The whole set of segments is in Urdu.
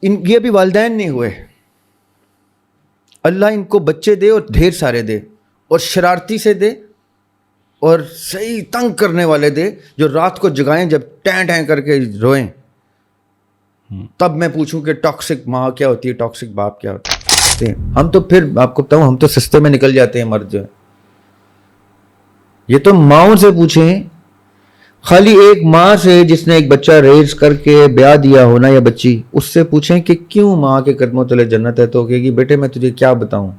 یہ ابھی والدین نہیں ہوئے, اللہ ان کو بچے دے اور ڈھیر سارے دے, اور شرارتی سے دے, اور صحیح تنگ کرنے والے دے, جو رات کو جگائیں جب ٹیں ٹیں کر کے روئیں, تب میں پوچھوں کہ ٹاکسک ماں کیا ہوتی ہے, ٹاکسک باپ کیا ہوتا ہے. ہم تو پھر آپ کو بتاؤں, ہم تو سستے میں نکل جاتے ہیں مرد جو ہے. یہ تو ماؤں سے پوچھیں, خالی ایک ماں سے جس نے ایک بچہ ریز کر کے بیاہ دیا ہونا یا بچی, اس سے پوچھیں کہ کیوں ماں کے قدموں تلے جنت ہے, تو کہے گی بیٹے میں تجھے کیا بتاؤں,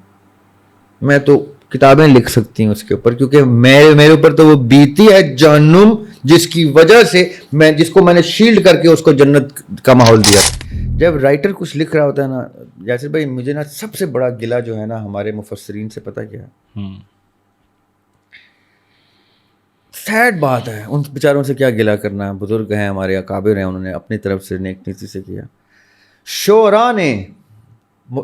میں تو کتابیں لکھ سکتی ہوں اس کے اوپر, کیونکہ میرے اوپر تو وہ بیتی ہے جہنم, جس کی وجہ سے جس کو میں نے شیلڈ کر کے اس کو جنت کا ماحول دیا. جب رائٹر کچھ لکھ رہا ہوتا ہے نا, جیسے بھائی مجھے نا سب سے بڑا گلہ جو ہے نا ہمارے مفسرین سے, پتہ کیا ہے, سیڈ بات ہے, ان بیچاروں سے کیا گلہ کرنا ہے, بزرگ ہیں ہمارے, اکابر ہیں, انہوں نے اپنی طرف سے نیک نیتی سے کیا. شعراء نے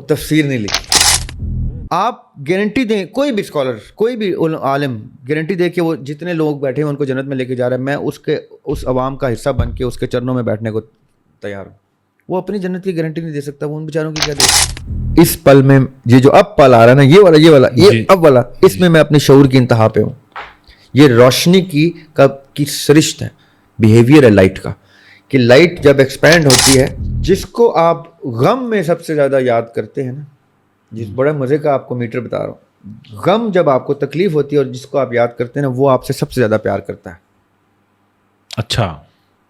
تفسیر نہیں لکھی. آپ گارنٹی دیں, کوئی بھی اسکالر, کوئی بھی عالم گارنٹی دے کہ وہ جتنے لوگ بیٹھے ہیں ان کو جنت میں لے کے جا رہا ہے, میں اس عوام کا حصہ بن کے اس کے چرنوں میں بیٹھنے کو تیار ہوں. وہ اپنی جنت کی گارنٹی نہیں دے سکتا, وہ ان بیچاروں کی کیا دے. اس پل میں یہ جو اب پل آ رہا ہے نا, یہ والا اب والا, اس میں اپنے شعور کی انتہا پہ ہوں. یہ روشنی کی سرشت ہے, بیہیویئر ہے لائٹ کا, کہ لائٹ جب ایکسپینڈ ہوتی ہے, جس کو آپ غم میں سب سے زیادہ یاد کرتے ہیں نا, جس بڑے مزے کا آپ کو میٹر بتا رہا ہوں, غم جب آپ کو تکلیف ہوتی ہے اور جس کو آپ یاد کرتے ہیں نا, وہ آپ سے سب سے زیادہ پیار کرتا ہے. اچھا,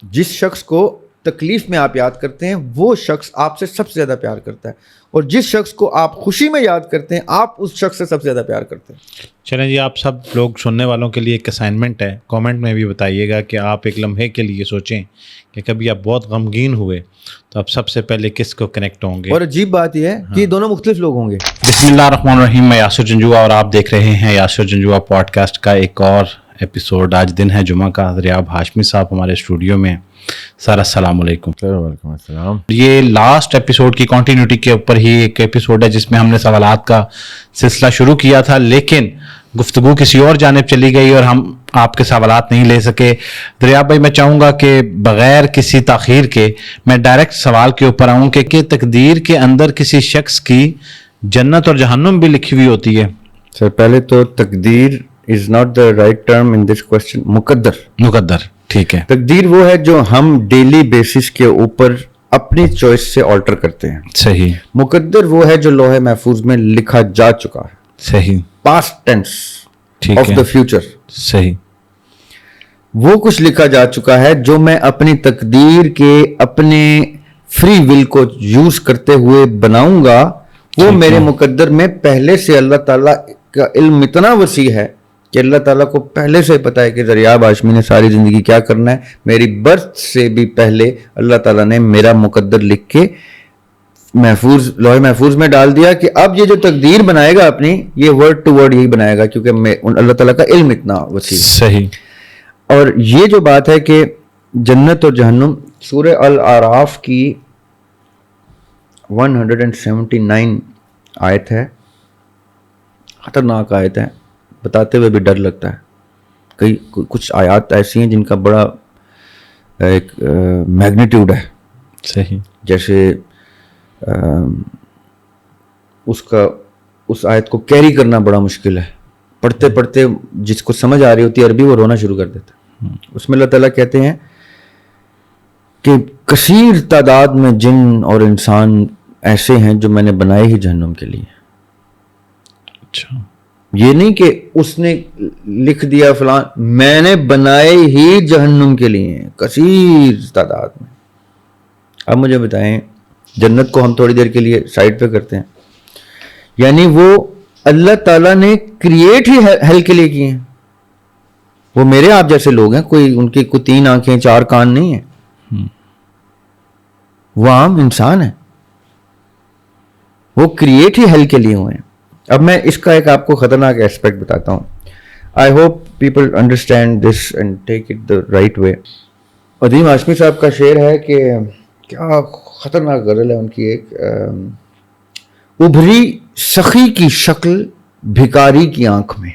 جس شخص کو تکلیف میں آپ یاد کرتے ہیں وہ شخص آپ سے سب سے زیادہ پیار کرتا ہے, اور جس شخص کو آپ خوشی میں یاد کرتے ہیں آپ اس شخص سے سب سے زیادہ پیار کرتے ہیں. چلیں جی, آپ سب لوگ سننے والوں کے لیے ایک اسائنمنٹ ہے, کامنٹ میں بھی بتائیے گا کہ آپ ایک لمحے کے لیے سوچیں کہ کبھی آپ بہت غمگین ہوئے تو آپ سب سے پہلے کس کو کنیکٹ ہوں گے. اور عجیب بات یہ ہے کہ یہ دونوں مختلف لوگ ہوں گے. بسم اللہ الرحمن الرحیم, میں یاسر جنجوعہ اور آپ دیکھ رہے ہیں یاسر جنجوعہ پوڈ کاسٹ کا ایک اور ایپیسوڈ. آج دن ہے جمعہ کا. دریاب ہاشمی صاحب ہمارے اسٹوڈیو میں. سر السلام علیکم. وعلیکم السلام. یہ لاسٹ ایپیسوڈ کی کنٹینیوٹی کے اوپر ہی ایک ایپیسوڈ ہے جس میں ہم نے سوالات کا سلسلہ شروع کیا تھا, لیکن گفتگو کسی اور جانب چلی گئی اور ہم آپ کے سوالات نہیں لے سکے. دریاب بھائی, میں چاہوں گا کہ بغیر کسی تاخیر کے میں ڈائریکٹ سوال کے اوپر آؤں کہ تقدیر کے اندر کسی شخص کی جنت اور جہنم بھی لکھی ہوئی ہوتی ہے. سر پہلے تو تقدیر is not the right term in this question. مقدر, ٹھیک ہے. تقدیر وہ ہے جو ہم ڈیلی بیسس کے اوپر اپنی چوائس سے آلٹر کرتے ہیں. صحیح. مقدر وہ ہے جو لوح محفوظ میں لکھا جا چکا ہے. صحیح. پاسٹ ٹینس ٹھیک آف ہے. The future. صحیح. وہ کچھ لکھا جا چکا ہے جو میں اپنی تقدیر کے اپنے فری ول کو یوز کرتے ہوئے بناؤں گا. وہ میرے مقدر میں پہلے سے اللہ تعالیٰ کا علم اتنا وسیع ہے کہ اللہ تعالیٰ کو پہلے سے پتا ہے کہ دریاب ہاشمی نے ساری زندگی کیا کرنا ہے. میری برتھ سے بھی پہلے اللہ تعالیٰ نے میرا مقدر لکھ کے لوح محفوظ میں ڈال دیا کہ اب یہ جو تقدیر بنائے گا اپنی, یہ ورڈ ٹو ورڈ یہی بنائے گا, کیونکہ اللہ تعالیٰ کا علم اتنا وسیع. صحیح. اور یہ جو بات ہے کہ جنت اور جہنم, سورہ الاعراف کی 179 آیت ہے, خطرناک آیت ہے, بتاتے ہوئے بھی ڈر لگتا ہے. کچھ آیات ایسی ہیں جن کا بڑا ایک میگنیٹیوڈ ہے. صحیح. جیسے اس آیت کو کیری کرنا بڑا مشکل ہے. پڑھتے پڑھتے جس کو سمجھ آ رہی ہوتی ہے عربی, وہ رونا شروع کر دیتا ہے. اس میں اللہ تعالیٰ کہتے ہیں کہ کثیر تعداد میں جن اور انسان ایسے ہیں جو میں نے بنائے ہی جہنم کے لیے. اچھا. یہ نہیں کہ اس نے لکھ دیا فلان, میں نے بنائے ہی جہنم کے لیے کثیر تعداد میں. اب مجھے بتائیں, جنت کو ہم تھوڑی دیر کے لیے سائڈ پہ کرتے ہیں, یعنی وہ اللہ تعالیٰ نے کریٹ ہی ہیل کے لیے کیے ہیں. وہ میرے آپ جیسے لوگ ہیں, ان کی کوئی 3 آنکھیں 4 کان نہیں ہیں, وہ عام انسان ہیں, وہ کریٹ ہی ہیل کے لیے ہوئے ہیں. اب میں اس کا ایک آپ کو خطرناک ایسپیکٹ بتاتا ہوں. I hope people understand this and take it the right way. Azeem Hashmi صاحب کا شعر ہے کہ کیا خطرناک غزل ہے ان کی ایک, ابھری سخی کی شکل بھکاری کی آنکھ میں.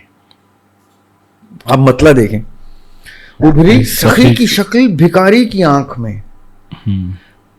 آپ مطلب دیکھیں, ابھری سخی کی شکل بھکاری کی آنکھ میں,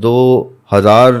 2000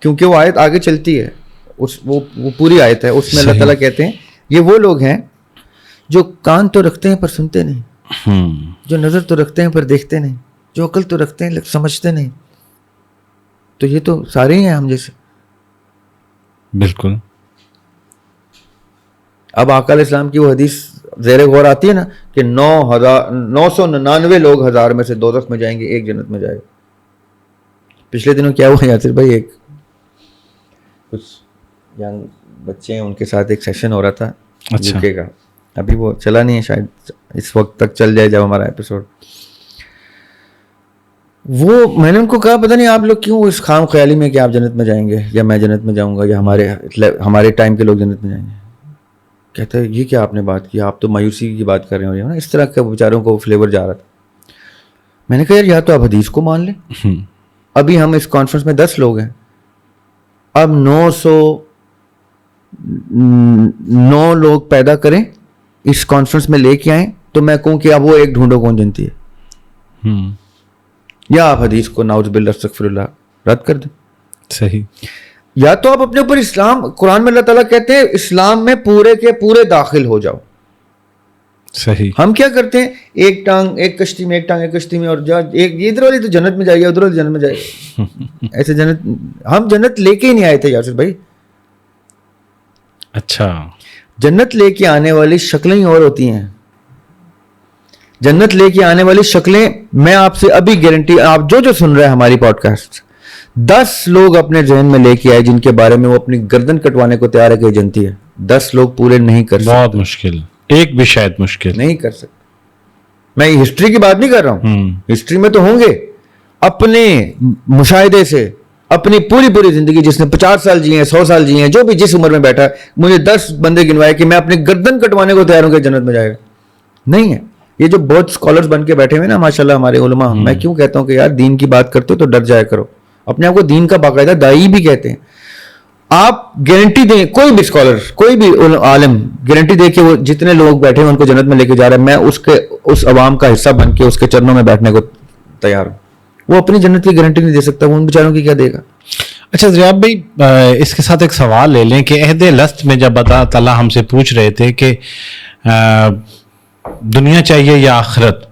کیونکہ وہ آیت آگے چلتی ہے, وہ پوری آیت ہے, اس میں اللہ تعالیٰ کہتے ہیں یہ وہ لوگ ہیں جو کان تو رکھتے ہیں پر سنتے نہیں, جو نظر تو رکھتے ہیں پر دیکھتے نہیں, جو عقل تو رکھتے ہیں سمجھتے نہیں. تو یہ تو سارے ہی ہیں ہم جیسے. بالکل. اب آقا علیہ السلام کی وہ حدیث زیر غور آتی ہے نا کہ 999 لوگ 1000 میں سے دوزخ میں جائیں گے, ایک جنت میں جائے گا. پچھلے دنوں کیا ہوا یاسر بھائی, ایک کچھ ینگ بچے ہیں ان کے ساتھ ایک سیشن ہو رہا تھا یو کے کا, ابھی وہ چلا نہیں ہے, شاید اس وقت تک چل جائے جب ہمارا ایپیسوڈ. وہ میں نے ان کو کہا پتہ نہیں آپ لوگ کیوں اس خام خیالی میں کہ آپ جنت میں جائیں گے یا میں جنت میں جاؤں گا یا ہمارے ٹائم کے لوگ جنت میں جائیں گے. کہتے ہیں یہ کیا آپ نے بات کی, آپ تو مایوسی کی بات کر رہے ہو نا, اس طرح کے بیچاروں کو فلیور جا رہا تھا. میں نے کہا یار یا تو آپ حدیث کو مان لیں, ابھی ہم اس کانفرنس میں 10 لوگ ہیں, اب 909 لوگ پیدا کریں اس کانفرنس میں لے کے آئیں تو میں کہوں کہ اب وہ ایک ڈھونڈو کون جنتی ہے, یا آپ حدیث کو نعوذ باللہ استغفر اللہ رد کر دیں. صحیح. یا تو آپ اپنے اوپر اسلام, قرآن میں اللہ تعالیٰ کہتے ہیں اسلام میں پورے کے پورے داخل ہو جاؤ. صحیح. ہم کیا کرتے ہیں, ایک ٹانگ ایک کشتی میں, ایک ٹانگ ایک کشتی میں, اور ایک ادھر والی تو جنت میں جائے گا, ادھر والی جنت میں جائے گا. ایسے جنت, ہم جنت لے کے ہی نہیں آئے تھے یاسر بھائی. اچھا. جنت لے کے آنے والی شکلیں ہی اور ہوتی ہیں. جنت لے کے آنے والی شکلیں میں آپ سے ابھی گارنٹی, آپ جو سن رہے ہیں ہماری پوڈ کاسٹ, 10 لوگ اپنے ذہن میں لے کے آئے جن کے بارے میں وہ اپنی گردن کٹوانے کو تیار ہے کہ جنتی ہے. 10 لوگ پورے نہیں کر سکتے. بہت مشکل, ایک بھی شاید مشکل نہیں کر سکتے. میں ہسٹری کی بات نہیں کر رہا ہوں, ہسٹری میں تو ہوں گے. اپنے مشاہدے سے اپنی پوری زندگی, جس نے 50 سال جیے ہیں, 100 سال جیے ہیں, جو بھی جس عمر میں بیٹھا ہے, مجھے 10 بندے گنوائے کہ میں اپنی گردن کٹوانے کو تیار ہوں کہ جنت میں جائے گا. نہیں ہے. یہ جو بہت اسکالرز بن کے بیٹھے ہوئے نا ماشاءاللہ ہمارے علماء, میں کیوں کہتا ہوں کہ یار دین کی بات کرتے ہو تو ڈر جایا کرو. اپنے آپ کو دین کا باقاعدہ دائی بھی کہتے ہیں. آپ گارنٹی دیں, کوئی بھی اسکالر, کوئی بھی عالم گارنٹی دے کہ وہ جتنے لوگ بیٹھے ہیں ان کو جنت میں لے کے جا رہا ہے, میں اس عوام کا حصہ بن کے اس کے چرنوں میں بیٹھنے کو تیار ہوں. وہ اپنی جنت کی گارنٹی نہیں دے سکتا, وہ ان بیچاروں کی کیا دے گا. اچھا ریاض بھائی, اس کے ساتھ ایک سوال لے لیں کہ عہد لست میں جب اللہ تعالیٰ ہم سے پوچھ رہے تھے کہ دنیا چاہیے یا آخرت,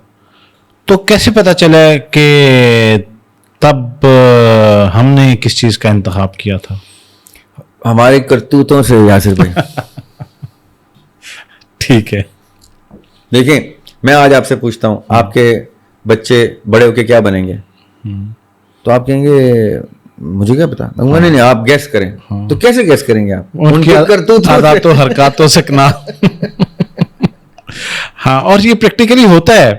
تو کیسے پتا چلا کہ تب ہم نے کس چیز کا انتخاب کیا تھا؟ ہمارے کرتوتوں سے یاسر بھائی. ٹھیک ہے. دیکھیں میں آج آپ سے پوچھتا ہوں, آپ کے بچے بڑے ہو کے کیا بنیں گے, تو آپ کہیں گے مجھے کیا پتا. نہیں, آپ گیس کریں. تو کیسے گیس کریں گے آپ؟ ان کی عادات و حرکاتوں سے نا. ہاں, اور یہ پریکٹیکلی ہوتا ہے.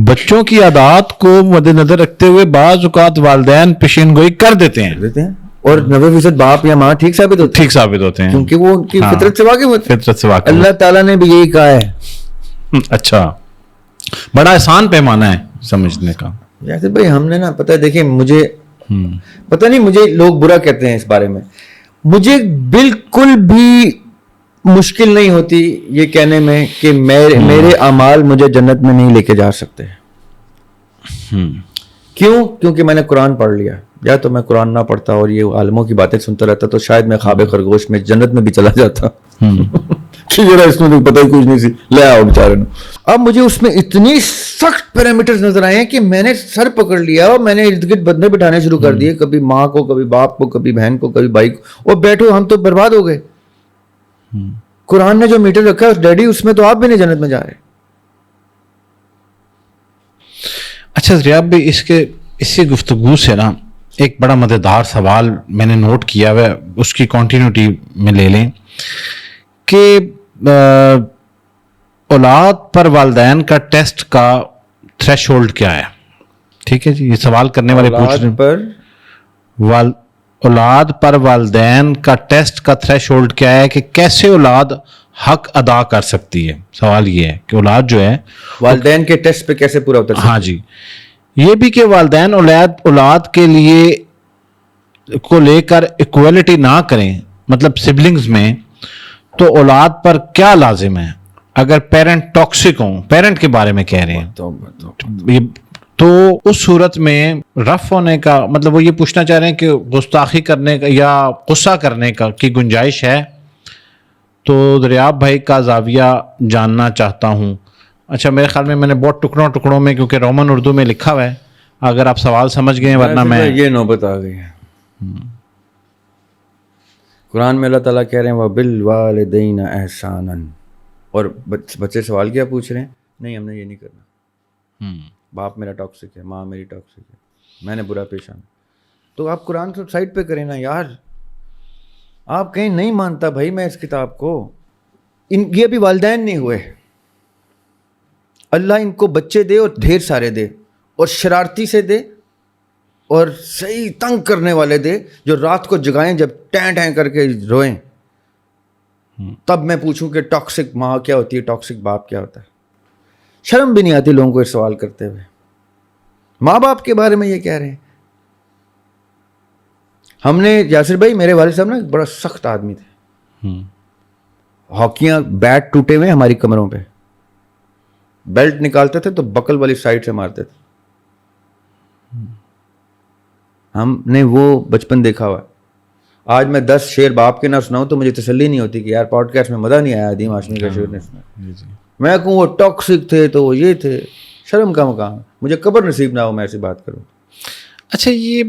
بچوں کی عادات کو مد نظر رکھتے ہوئے بعض اوقات والدین پیشین گوئی کر دیتے ہیں, اور 90% باپ یا ماں ٹھیک ثابت ہوتے ہیں کیونکہ وہ ان کی فطرت سے واقف ہوتے ہیں. اللہ تعالیٰ نے بھی یہی کہا ہے. اچھا, بڑا آسان پیمانہ ہے سمجھنے کا. یاسر بھائی ہم نے نا, پتہ ہے, دیکھیں مجھے پتہ نہیں, مجھے لوگ برا کہتے ہیں اس بارے میں, مجھے بالکل بھی مشکل نہیں ہوتی یہ کہنے میں کہ میرے اعمال مجھے جنت میں نہیں لے کے جا سکتے. کیوں؟ کیونکہ میں نے قرآن پڑھ لیا. یا تو میں قرآن نہ پڑھتا اور یہ عالموں کی باتیں سنتا رہتا تو شاید میں خواب خرگوش میں جنت میں بھی چلا جاتا. اس میں پتہ ہی کچھ نہیں سی, لے آؤ بیچارے نے. اب مجھے اس میں اتنی سخت پیرامیٹرز نظر آئے ہیں کہ میں نے سر پکڑ لیا اور میں نے ارد گرد بندے بٹھانے شروع کر دیے, کبھی ماں کو, کبھی باپ کو, کبھی بہن کو, کبھی بھائی کو, اور بیٹھو ہم تو برباد ہو گئے. قرآن نے جو میٹر رکھا ہے ڈیڈی, اس میں تو آپ بھی نہیں جنت میں جا رہے. اچھا ریاض بھائی, اسی گفتگو سے نا ایک بڑا مزیدار سوال میں نے نوٹ کیا ہے, اس کی کنٹینیوٹی میں لے لیں کہ اولاد پر والدین کا ٹیسٹ کا تھریش ہولڈ کیا ہے. ٹھیک ہے جی, یہ سوال کرنے والے پوچھ رہے ہیں اولاد پر والدین کا ٹیسٹ کا تھریش ہولڈ کیا ہے, کہ کیسے اولاد حق ادا کر سکتی ہے. سوال یہ ہے کہ اولاد جو ہے والدین کے ٹیسٹ پہ کیسے پورا اتر سکتی ہے. ہاں جی, یہ بھی کہ والدین اولاد کے لیے کو لے کر ایکویلٹی نہ کریں, مطلب سبلنگز میں, تو اولاد پر کیا لازم ہے اگر پیرنٹ ٹاکسک ہوں, پیرنٹ کے بارے میں کہہ رہے ہیں, تو اس صورت میں رف ہونے کا مطلب وہ یہ پوچھنا چاہ رہے ہیں کہ گستاخی کرنے کا یا غصہ کرنے کا کی گنجائش ہے. تو دریاب بھائی کا زاویہ جاننا چاہتا ہوں. اچھا میرے خیال میں نے بہت ٹکڑوں میں کیونکہ رومن اردو میں لکھا ہوا ہے, اگر آپ سوال سمجھ گئے ورنہ میں یہ نوبت آ گئی ہے. قرآن میں اللہ تعالیٰ کہہ رہے ہیں وَبِالْوَالِدَيْنَ احسانًا, اور بچے سوال کیا پوچھ رہے ہیں, نہیں ہم نے یہ نہیں کرنا, باپ میرا ٹاکسک ہے, ماں میری ٹاکسک ہے, میں نے برا پیش آنا. تو آپ قرآن کو سائڈ پہ کریں نا یار, آپ کہیں نہیں مانتا بھائی میں اس کتاب کو. یہ بھی والدین نہیں ہوئے, اللہ ان کو بچے دے اور ڈھیر سارے دے, اور شرارتی سے دے, اور صحیح تنگ کرنے والے دے جو رات کو جگائیں جب ٹیں کر کے روئیں, تب میں پوچھوں کہ ٹاکسک ماں کیا ہوتی ہے, ٹاکسک باپ کیا ہوتا ہے. شرم بھی نہیں آتی لوگوں کو یہ سوال کرتے ہوئے, ماں باپ کے بارے میں یہ کہہ رہے ہیں. ہم نے یاسر بھائی میرے والد صاحب نا بڑا سخت آدمی تھے, ہاکیاں بیٹ ٹوٹے ہوئے ہماری کمروں پہ, بیلٹ نکالتے تھے تو بکل والی سائڈ سے مارتے تھے. ہم نے وہ بچپن دیکھا ہوا ہے. آج میں 10 شعر باپ کے نہ سناؤں تو مجھے تسلی نہیں ہوتی کہ یار پوڈ کاسٹ میں مزہ نہیں آیا عدیم ہاشمی کا شعر نے سنا. میں کہوں وہ ٹاکسک تھے تو وہ یہ تھے, شرم کا مقام, مجھے قبر نصیب نہ ہو میں ایسی بات کروں. اچھا یہ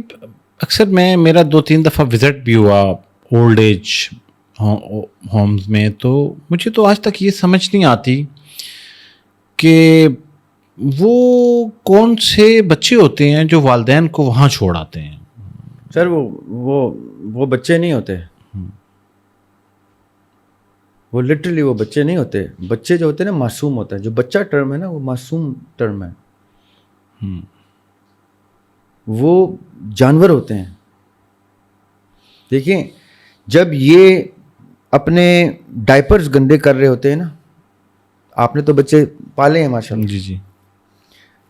اکثر میرا 2-3 دفعہ وزٹ بھی ہوا اولڈ ایج ہومز میں, تو مجھے تو آج تک یہ سمجھ نہیں آتی کہ وہ کون سے بچے ہوتے ہیں جو والدین کو وہاں چھوڑ آتے ہیں. سر وہ بچے نہیں ہوتے, وہ لٹرلی وہ بچے نہیں ہوتے. بچے جو ہوتے ہیں نا معصوم ہوتا ہے, جو بچہ ٹرم ہے نا وہ معصوم ٹرم ہے. وہ جانور ہوتے ہیں. دیکھیں جب یہ اپنے ڈائپرز گندے کر رہے ہوتے ہیں نا, آپ نے تو بچے پالے ہیں ماشاء اللہ, جی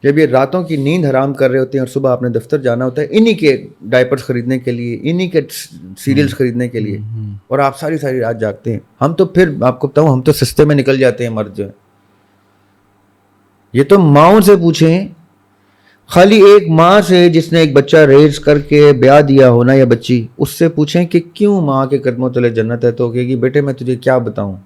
جب یہ راتوں کی نیند حرام کر رہے ہوتے ہیں اور صبح آپ نے دفتر جانا ہوتا ہے انہی کے ڈائپرز خریدنے کے لیے, انہی کے سیریلز خریدنے کے لیے, اور آپ ساری رات جاگتے ہیں. ہم تو پھر آپ کو بتاؤں, ہم تو سستے میں نکل جاتے ہیں مرد جو ہے. یہ تو ماؤں سے پوچھیں, خالی ایک ماں سے جس نے ایک بچہ ریز کر کے بیاہ دیا ہونا یا بچی, اس سے پوچھیں کہ کیوں ماں کے قدموں تلے جنت ہے, تو کہے گی بیٹے میں تجھے کیا بتاؤں,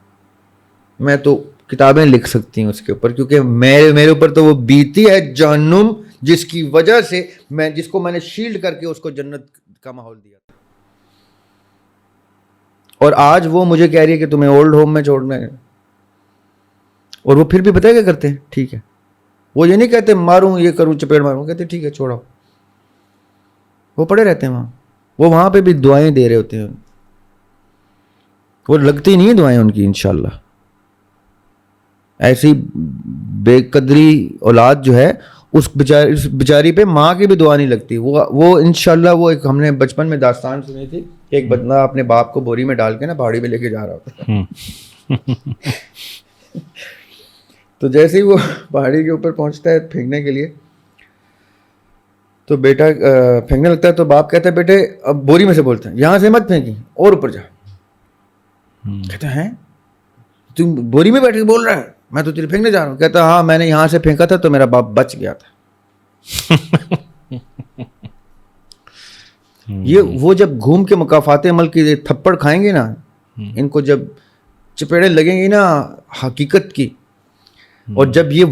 میں تو کتابیں لکھ سکتی ہوں اس کے اوپر, کیونکہ میرے اوپر تو وہ بیتی ہے جہنم جس کی وجہ سے جس کو میں نے شیلڈ کر کے اس کو جنت کا ماحول دیا تھا. اور آج وہ مجھے کہہ رہی ہے کہ تمہیں اولڈ ہوم میں چھوڑنا ہے, اور وہ پھر بھی پتہ ہے کیا کرتے ہیں, ٹھیک ہے, وہ یہ نہیں کہتے ماروں یہ کروں چپیڑ ماروں, کہتے ٹھیک ہے چھوڑاؤ. وہ پڑے رہتے ہیں وہاں پہ بھی دعائیں دے رہے ہوتے ہیں, وہ لگتی نہیں دعائیں ان کی انشاءاللہ. ایسی بے قدری اولاد جو ہے اس بیچاری پہ ماں کی بھی دعا نہیں لگتی. وہ انشاءاللہ وہ ایک ہم نے بچپن میں داستان سنی تھی, ایک بندہ اپنے باپ کو بوری میں ڈال کے نا پہاڑی پہ لے کے جا رہا ہوتا ہے. تو جیسے ہی وہ پہاڑی کے اوپر پہنچتا ہے پھینکنے کے لیے, تو بیٹا پھینکنے لگتا ہے, تو باپ کہتا ہے بیٹے, اب بوری میں سے بولتے ہیں یہاں سے مت پھینکی اور اوپر جا. کہتا ہے تم بوری میں بیٹھ کے بول رہا ہے, میں تو تیرے پھینکنے جا رہا ہوں. کہتا ہاں میں نے یہاں سے پھینکا تھا تو میرا باپ بچ گیا تھا. یہ وہ جب گھوم کے مکافات عمل کی تھپڑ کھائیں گے نا, ان کو جب چپیڑے لگیں گی نا حقیقت کی, اور جب یہ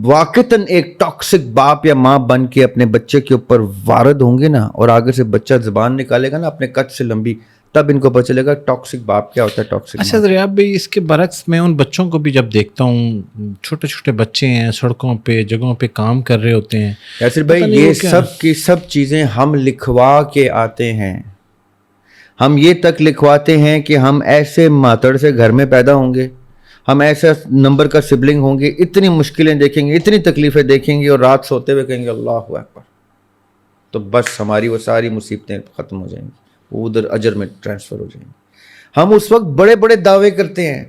واقعتاً ایک ٹاکسک باپ یا ماں بن کے اپنے بچے کے اوپر وارد ہوں گے نا, اور آگے سے بچہ زبان نکالے گا نا اپنے قد سے لمبی, تب ان کو پتہ چلے گا ٹاکسک باپ کیا ہوتا ہے, ٹاکسک. اچھا دریاب بھائی, اس کے برعکس میں ان بچوں کو بھی جب دیکھتا ہوں, چھوٹے چھوٹے بچے ہیں سڑکوں پہ جگہوں پہ کام کر رہے ہوتے ہیں. یاسر بھائی یہ سب کی سب چیزیں ہم لکھوا کے آتے ہیں. ہم یہ تک لکھواتے ہیں کہ ہم ایسے ماتڑ سے گھر میں پیدا ہوں گے, ہم ایسا نمبر کا سبلنگ ہوں گے, اتنی مشکلیں دیکھیں گے, اتنی تکلیفیں دیکھیں گے, اور رات سوتے ہوئے کہیں گے اللہ اکبر, تو بس ہماری وہ ساری مصیبتیں ختم ہو جائیں گی, وہ ادھر اجر میں ٹرانسفر ہو جائیں گے. ہم اس وقت بڑے بڑے دعوے کرتے ہیں,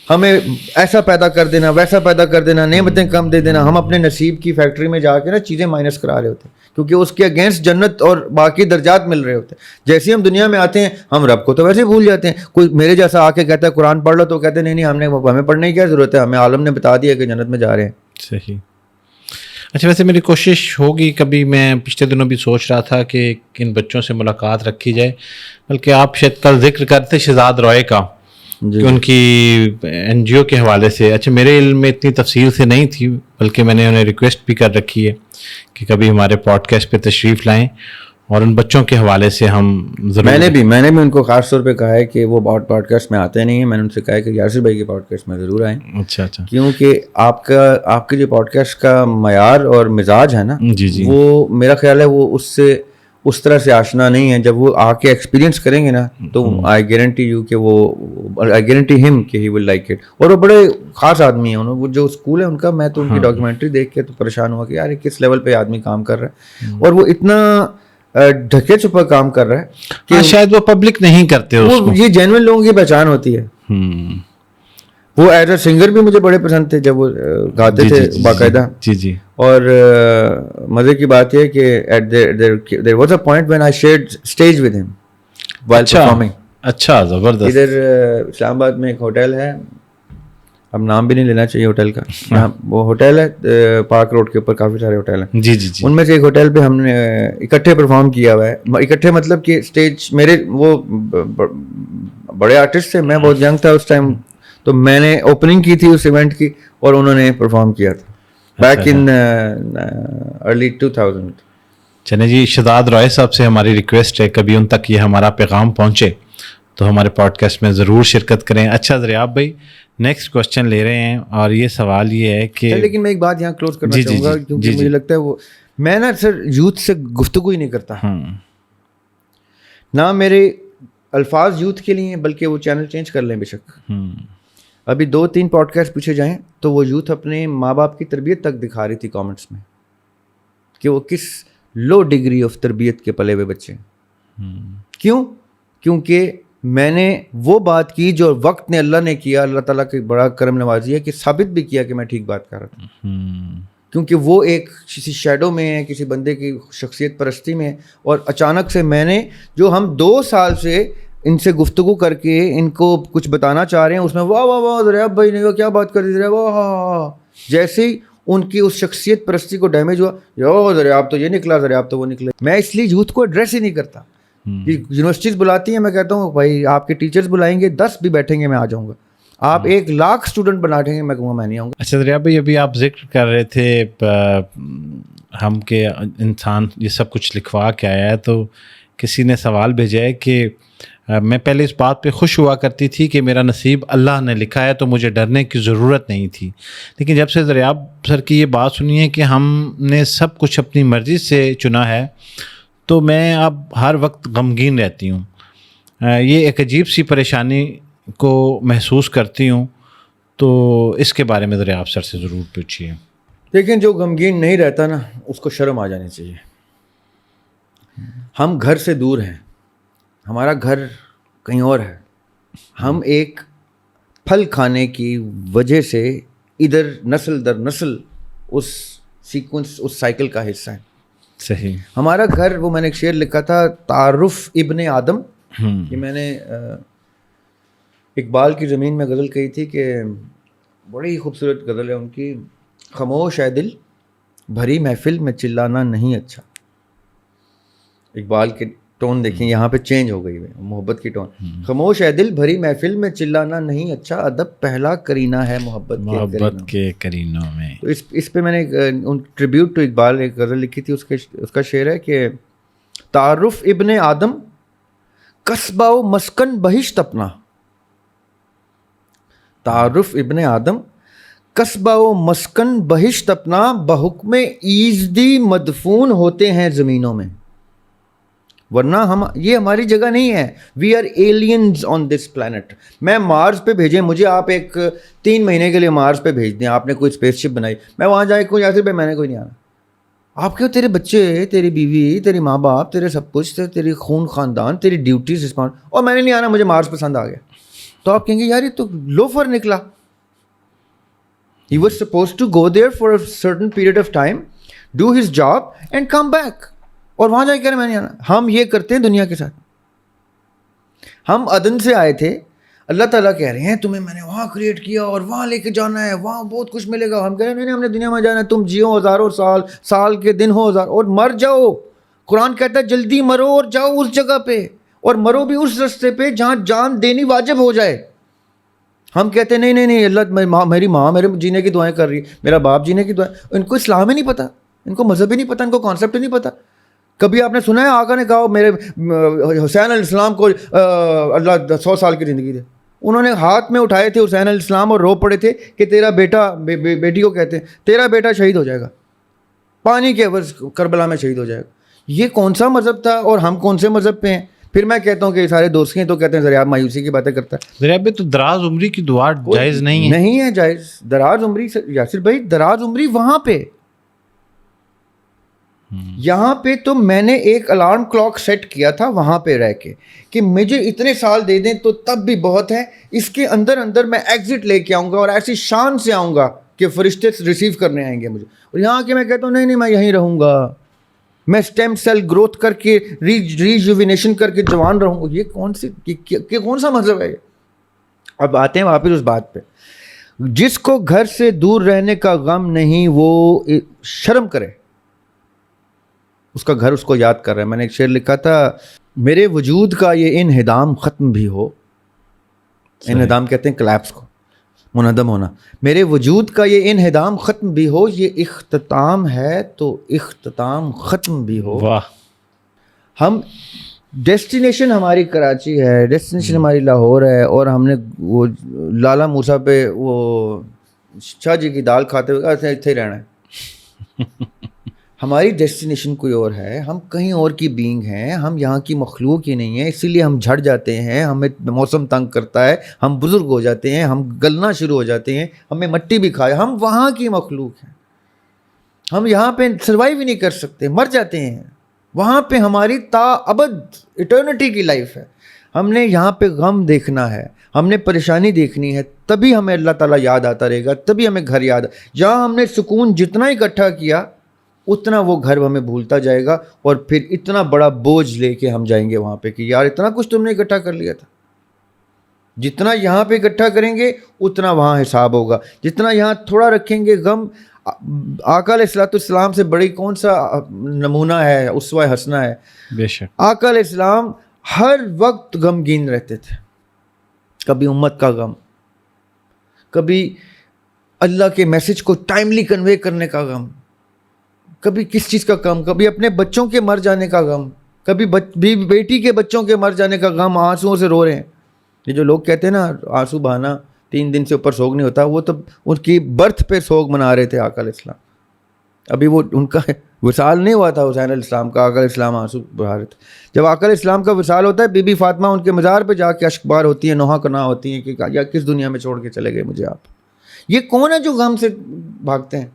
ہمیں ایسا پیدا کر دینا, ویسا پیدا کر دینا, نعمتیں کم دے دینا. ہم اپنے نصیب کی فیکٹری میں جا کے نا چیزیں مائنس کرا رہے ہوتے ہیں, کیونکہ اس کے اگینسٹ جنت اور باقی درجات مل رہے ہوتے ہیں. جیسے ہم دنیا میں آتے ہیں ہم رب کو تو ویسے ہی بھول جاتے ہیں. کوئی میرے جیسا آ کے کہتا ہے قرآن پڑھ لو, تو کہتے ہیں نہیں ہمیں پڑھنے کی کیا ضرورت ہے, ہمیں عالم نے بتا دیا کہ جنت میں جا رہے ہیں. صحیح. اچھا ویسے میری کوشش ہوگی کبھی, میں پچھلے دنوں بھی سوچ رہا تھا کہ ان بچوں سے ملاقات رکھی جائے, بلکہ آپ شاید کل ذکر کرتے شہزاد روئے کا کہ ان کی این جی او کے حوالے سے. اچھا میرے علم میں اتنی تفصیل سے نہیں تھی, بلکہ میں نے انہیں ریکویسٹ بھی کر رکھی ہے کہ کبھی ہمارے پوڈ کاسٹ پہ تشریف لائیں اور ان بچوں کے حوالے سے ہم ضرور. میں نے بھی ان کو خاص طور پہ کہا ہے کہ وہ پوڈ کاسٹ میں آتے نہیں ہیں. میں نے ان سے کہا ہے کہ یاسر بھائی کے پوڈ کاسٹ میں ضرور آئیں. اچھا اچھا. کیونکہ آپ کے جو پوڈ کاسٹ کا معیار اور مزاج ہے نا, جی وہ میرا خیال ہے وہ اس طرح سے آشنا نہیں ہے. جب وہ آ کے ایکسپیرینس کریں گے نا تو آئی گارنٹی ہم کہ ہی ول لائک اٹ. اور وہ بڑے خاص آدمی ہیں. وہ جو اسکول ہے ان کا, میں تو ان کی ڈاکیومنٹری دیکھ کے تو پریشان ہوا کہ یار کس لیول پہ آدمی کام کر رہا ہے, اور وہ اتنا ڈھکے چھپا کام کر رہا ہے کہ شاید وہ پبلک نہیں کرتے اس کو. یہ جینوئن لوگوں کی پہچان ہوتی ہے. وہ ایز اے سنگر بھی مجھے بڑے پسند تھے جب وہ گاتے تھے باقاعدہ. جی. اور مزے کی بات یہ کہ there was a point when I shared stage with him while performing. اچھا زبردست. ادھر اسلام آباد میں ایک ہوٹل ہے, اب نام بھی نہیں لینا چاہیے ہوٹل کا. وہ ہوٹل ہے پارک روڈ کے اوپر, کافی سارے ہوٹل ہیں. جی. ان میں سے ایک ہوٹل پہ ہم نے اکٹھے پرفارم کیا ہوا ہے. اکٹھے مطلب کہ اسٹیج میرے وہ بڑے آرٹسٹ تھے, میں بہت ینگ تھا اس ٹائم, تو میں نے اوپننگ کی تھی اس ایونٹ کی اور انہوں نے پرفارم کیا تھا بیک ان ارلی 2000. چلیں جی, شہزاد روئے صاحب سے ہماری ریکویسٹ ہے کبھی ان تک یہ ہمارا پیغام پہنچے تو ہمارے پوڈ کاسٹ میں ضرور شرکت کریں. اچھا دریاب بھائی نیکسٹ کوشچن لے رہے ہیں, اور یہ سوال یہ ہے کہ لیکن میں ایک بات یہاں کلوز کرنا چاہوں گا کیونکہ مجھے لگتا ہے وہ میں نا سر یوتھ سے گفتگو ہی نہیں کرتا, نہ میرے الفاظ یوتھ کے لیے ہیں, بلکہ وہ چینل چینج کر لیں بے شک. ابھی 2-3 پوڈ کاسٹ پیچھے جائیں تو وہ یوتھ اپنے ماں باپ کی تربیت تک دکھا رہی تھی کامنٹس میں کہ وہ کس لو ڈگری آف تربیت کے پلے ہوئے بچے ہیں. کیوں؟ کیونکہ میں نے وہ بات کی جو وقت نے اللہ نے کیا, اللہ تعالیٰ کی بڑا کرم نوازی ہے کہ ثابت بھی کیا کہ میں ٹھیک بات کر رہا تھا. کیونکہ وہ ایک کسی شیڈو میں ہے, کسی بندے کی شخصیت پرستی میں, اور اچانک سے میں نے جو ہم 2 سال سے ان سے گفتگو کر کے ان کو کچھ بتانا چاہ رہے ہیں اس میں واہ واہ واہ دریاب بھائی نے کیا بات کر دی, واہ جیسے ہی ان کی اس شخصیت پرستی کو ڈیمیج ہوا, یو دریاب تو یہ نکلا, دریاب تو وہ نکلے. میں اس لیے یوتھ کو ایڈریس ہی نہیں کرتا. یونیورسٹیز بلاتی ہیں, میں کہتا ہوں بھائی آپ کے ٹیچرز بلائیں گے 10 بھی بیٹھیں گے میں آ جاؤں گا. آپ 1,00,000 اسٹوڈنٹ بناٹیں گے, میں کہوں گا میں نہیں آؤں گا. اچھا دریاب بھائی ابھی آپ ذکر کر رہے تھے ہم کہ انسان یہ سب کچھ لکھوا کے آیا ہے, تو کسی نے سوال بھیجا ہے کہ میں پہلے اس بات پہ خوش ہوا کرتی تھی کہ میرا نصیب اللہ نے لکھا ہے تو مجھے ڈرنے کی ضرورت نہیں تھی, لیکن جب سے دریاب سر کی یہ بات سنی ہے کہ ہم نے سب کچھ اپنی مرضی سے چنا ہے تو میں اب ہر وقت غمگین رہتی ہوں. یہ ایک عجیب سی پریشانی کو محسوس کرتی ہوں, تو اس کے بارے میں دریاب سر سے ضرور پوچھیے. دیکھیں جو غمگین نہیں رہتا نا اس کو شرم آ جانی چاہیے. ہم گھر سے دور ہیں, ہمارا گھر کہیں اور ہے, ہم ایک پھل کھانے کی وجہ سے ادھر نسل در نسل اس سیکوینس اس سائیکل کا حصہ ہیں. صحیح. ہمارا گھر, وہ میں نے ایک شعر لکھا تھا تعارف ابن آدم, کہ میں نے اقبال کی زمین میں غزل کہی تھی کہ بڑی خوبصورت غزل ہے ان کی, خاموش ہے دل بھری محفل میں چلانا نہیں اچھا. اقبال کے ٹون دیکھیں یہاں پہ چینج ہو گئی ہے, محبت کی ٹون. خاموش ہے دل بھری محفل میں چلانا نہیں اچھا, ادب پہلا کرینہ ہے محبت کے کرینوں میں. تو اس پہ میں نے ٹریبیوٹ ٹو اقبال ایک غزل لکھی تھی, اس کا شعر ہے کہ تعارف ابن آدم قصبہ و مسکن بہشت اپنا. تعارف ابن آدم قصبہ و مسکن بہشت اپنا, بحکم ایزدی مدفون ہوتے ہیں زمینوں میں. ورنہ یہ ہماری جگہ نہیں ہے. We are aliens on this planet. میں مارس پہ بھیجیں مجھے, آپ ایک 3 مہینے کے لیے مارس پہ بھیج دیں, آپ نے کوئی اسپیس شپ بنائی, میں وہاں جائے کوئی یاسر بھائی میں نے کوئی نہیں آنا. آپ کے تیرے بچے, تیری بیوی, تیری ماں باپ, تیرے سب کچھ, تیری خون خاندان, تیری ڈیوٹیز رسپانس, اور میں نے نہیں آنا, مجھے مارس پسند آ گیا. تو آپ کہیں گے یار یہ تو لوفر نکلا. He was supposed to go there for a certain period of time, do his job and come back. اور وہاں جا کے میں نہیں آنا. ہم یہ کرتے ہیں دنیا کے ساتھ. ہم عدن سے آئے تھے, اللہ تعالیٰ کہہ رہے ہیں تمہیں میں نے وہاں کریٹ کیا اور وہاں لے کے جانا ہے, وہاں بہت کچھ ملے گا. ہم کہہ رہے ہیں نہیں ہم نے دنیا میں جانا ہے, تم جیو ہزاروں سال, سال کے دن ہو ہزار اور مر جاؤ. قرآن کہتا ہے جلدی مرو اور جاؤ اس جگہ پہ, اور مرو بھی اس رستے پہ جہاں جان دینی واجب ہو جائے. ہم کہتے ہیں نہیں اللہ, میری ماں میرے جینے کی دعائیں کر رہی ہے, میرا باپ جینے کی دعائیں. ان کو اسلام ہی نہیں پتہ, ان کو مذہب ہی نہیں پتہ, ان کو کانسیپٹ ہی نہیں پتہ. کبھی آپ نے سنا ہے آقا نے کہا میرے حسین علیہ السلام کو اللہ 100 سال کی زندگی دے؟ انہوں نے ہاتھ میں اٹھائے تھے حسین علیہ السلام اور رو پڑے تھے کہ تیرا بیٹا, بیٹی کو کہتے ہیں تیرا بیٹا شہید ہو جائے گا, پانی کے عوض کربلا میں شہید ہو جائے گا. یہ کون سا مذہب تھا اور ہم کون سے مذہب پہ ہیں؟ پھر میں کہتا ہوں کہ سارے دوست ہیں تو کہتے ہیں ذرا آپ مایوسی کی باتیں کرتا ہے. ذرا بھی تو دراز عمری کی دعا جائز نہیں ہے. نہیں ہے جائز دراز عمری. یاسر بھائی دراز عمری وہاں پہ, یہاں پہ تو میں نے ایک الارم کلاک سیٹ کیا تھا وہاں پہ رہ کے کہ مجھے اتنے سال دے دیں تو تب بھی بہت ہے, اس کے اندر اندر میں ایگزٹ لے کے آؤں گا اور ایسی شان سے آؤں گا کہ فرشتے ریسیو کرنے آئیں گے مجھے. اور یہاں کے میں کہتا ہوں نہیں میں یہیں رہوں گا, میں اسٹیم سیل گروتھ کر کے ریجوینیشن کر کے جوان رہوں گا. یہ کون سا مذہب ہے یہ؟ اب آتے ہیں واپس اس بات پہ, جس کو گھر سے دور رہنے کا غم نہیں وہ شرم کرے, اس کا گھر اس کو یاد کر رہا ہے. میں نے ایک شعر لکھا تھا, میرے وجود کا یہ انہدام ختم بھی ہو. انہدام کہتے ہیں کلیپس کو, منہدم ہونا. میرے وجود کا یہ انہدام ختم بھی ہو, یہ اختتام ہے تو اختتام ختم بھی ہو. واہ. ہم ڈیسٹینیشن ہماری کراچی ہے, ڈیسٹینیشن ہماری لاہور ہے, اور ہم نے وہ لالا موسیٰ پہ وہ شاہ جی کی دال کھاتے ہوئے اتنے ہی رہنا ہے. ہماری ڈیسٹینیشن کوئی اور ہے, ہم کہیں اور کی بینگ ہیں, ہم یہاں کی مخلوق ہی نہیں ہیں. اسی لیے ہم جھڑ جاتے ہیں, ہمیں موسم تنگ کرتا ہے, ہم بزرگ ہو جاتے ہیں, ہم گلنا شروع ہو جاتے ہیں, ہمیں مٹی بھی کھائے. ہم وہاں کی مخلوق ہیں, ہم یہاں پہ سروائیو ہی نہیں کر سکتے, مر جاتے ہیں. وہاں پہ ہماری تا ابد ایٹرنٹی کی لائف ہے. ہم نے یہاں پہ غم دیکھنا ہے, ہم نے پریشانی دیکھنی ہے, تبھی ہمیں اللہ تعالیٰ یاد آتا رہے گا, تبھی ہمیں گھر یاد. جہاں ہم نے سکون جتنا اکٹھا کیا اتنا وہ گھر ہمیں بھولتا جائے گا, اور پھر اتنا بڑا بوجھ لے کے ہم جائیں گے وہاں پہ کہ یار اتنا کچھ تم نے اکٹھا کر لیا تھا. جتنا یہاں پہ اکٹھا کریں گے اتنا وہاں حساب ہوگا. جتنا یہاں تھوڑا رکھیں گے غم, آقا علیہ الصلوۃ والسلام سے بڑی کون سا نمونہ ہے, اسوہ حسنہ ہے. بے شک. آقا علیہ السلام ہر وقت غمگین رہتے تھے, کبھی امت کا غم, کبھی اللہ کے میسج کو ٹائملی کنوے کرنے کا غم, کبھی کس چیز کا غم, کبھی اپنے بچوں کے مر جانے کا غم, کبھی بیٹی کے بچوں کے مر جانے کا غم, آنسوؤں سے رو رہے ہیں. یہ جو لوگ کہتے ہیں نا آنسو بہانا 3 دن سے اوپر سوگ نہیں ہوتا, وہ تو ان کی برتھ پہ سوگ منا رہے تھے آقا علیہ السلام. ابھی وہ ان کا وصال نہیں ہوا تھا حسین علیہ السلام کا, آقا علیہ السلام آنسو بہا رہے تھے. جب آقا علیہ السلام کا وصال ہوتا ہے, بی بی فاطمہ ان کے مزار پہ جا کے اشکبار ہوتی ہیں, نوحہ کنا ہوتی ہیں کہ یا کس دنیا میں چھوڑ کے چلے گئے مجھے آپ. یہ کون ہے جو غم سے بھاگتے ہیں؟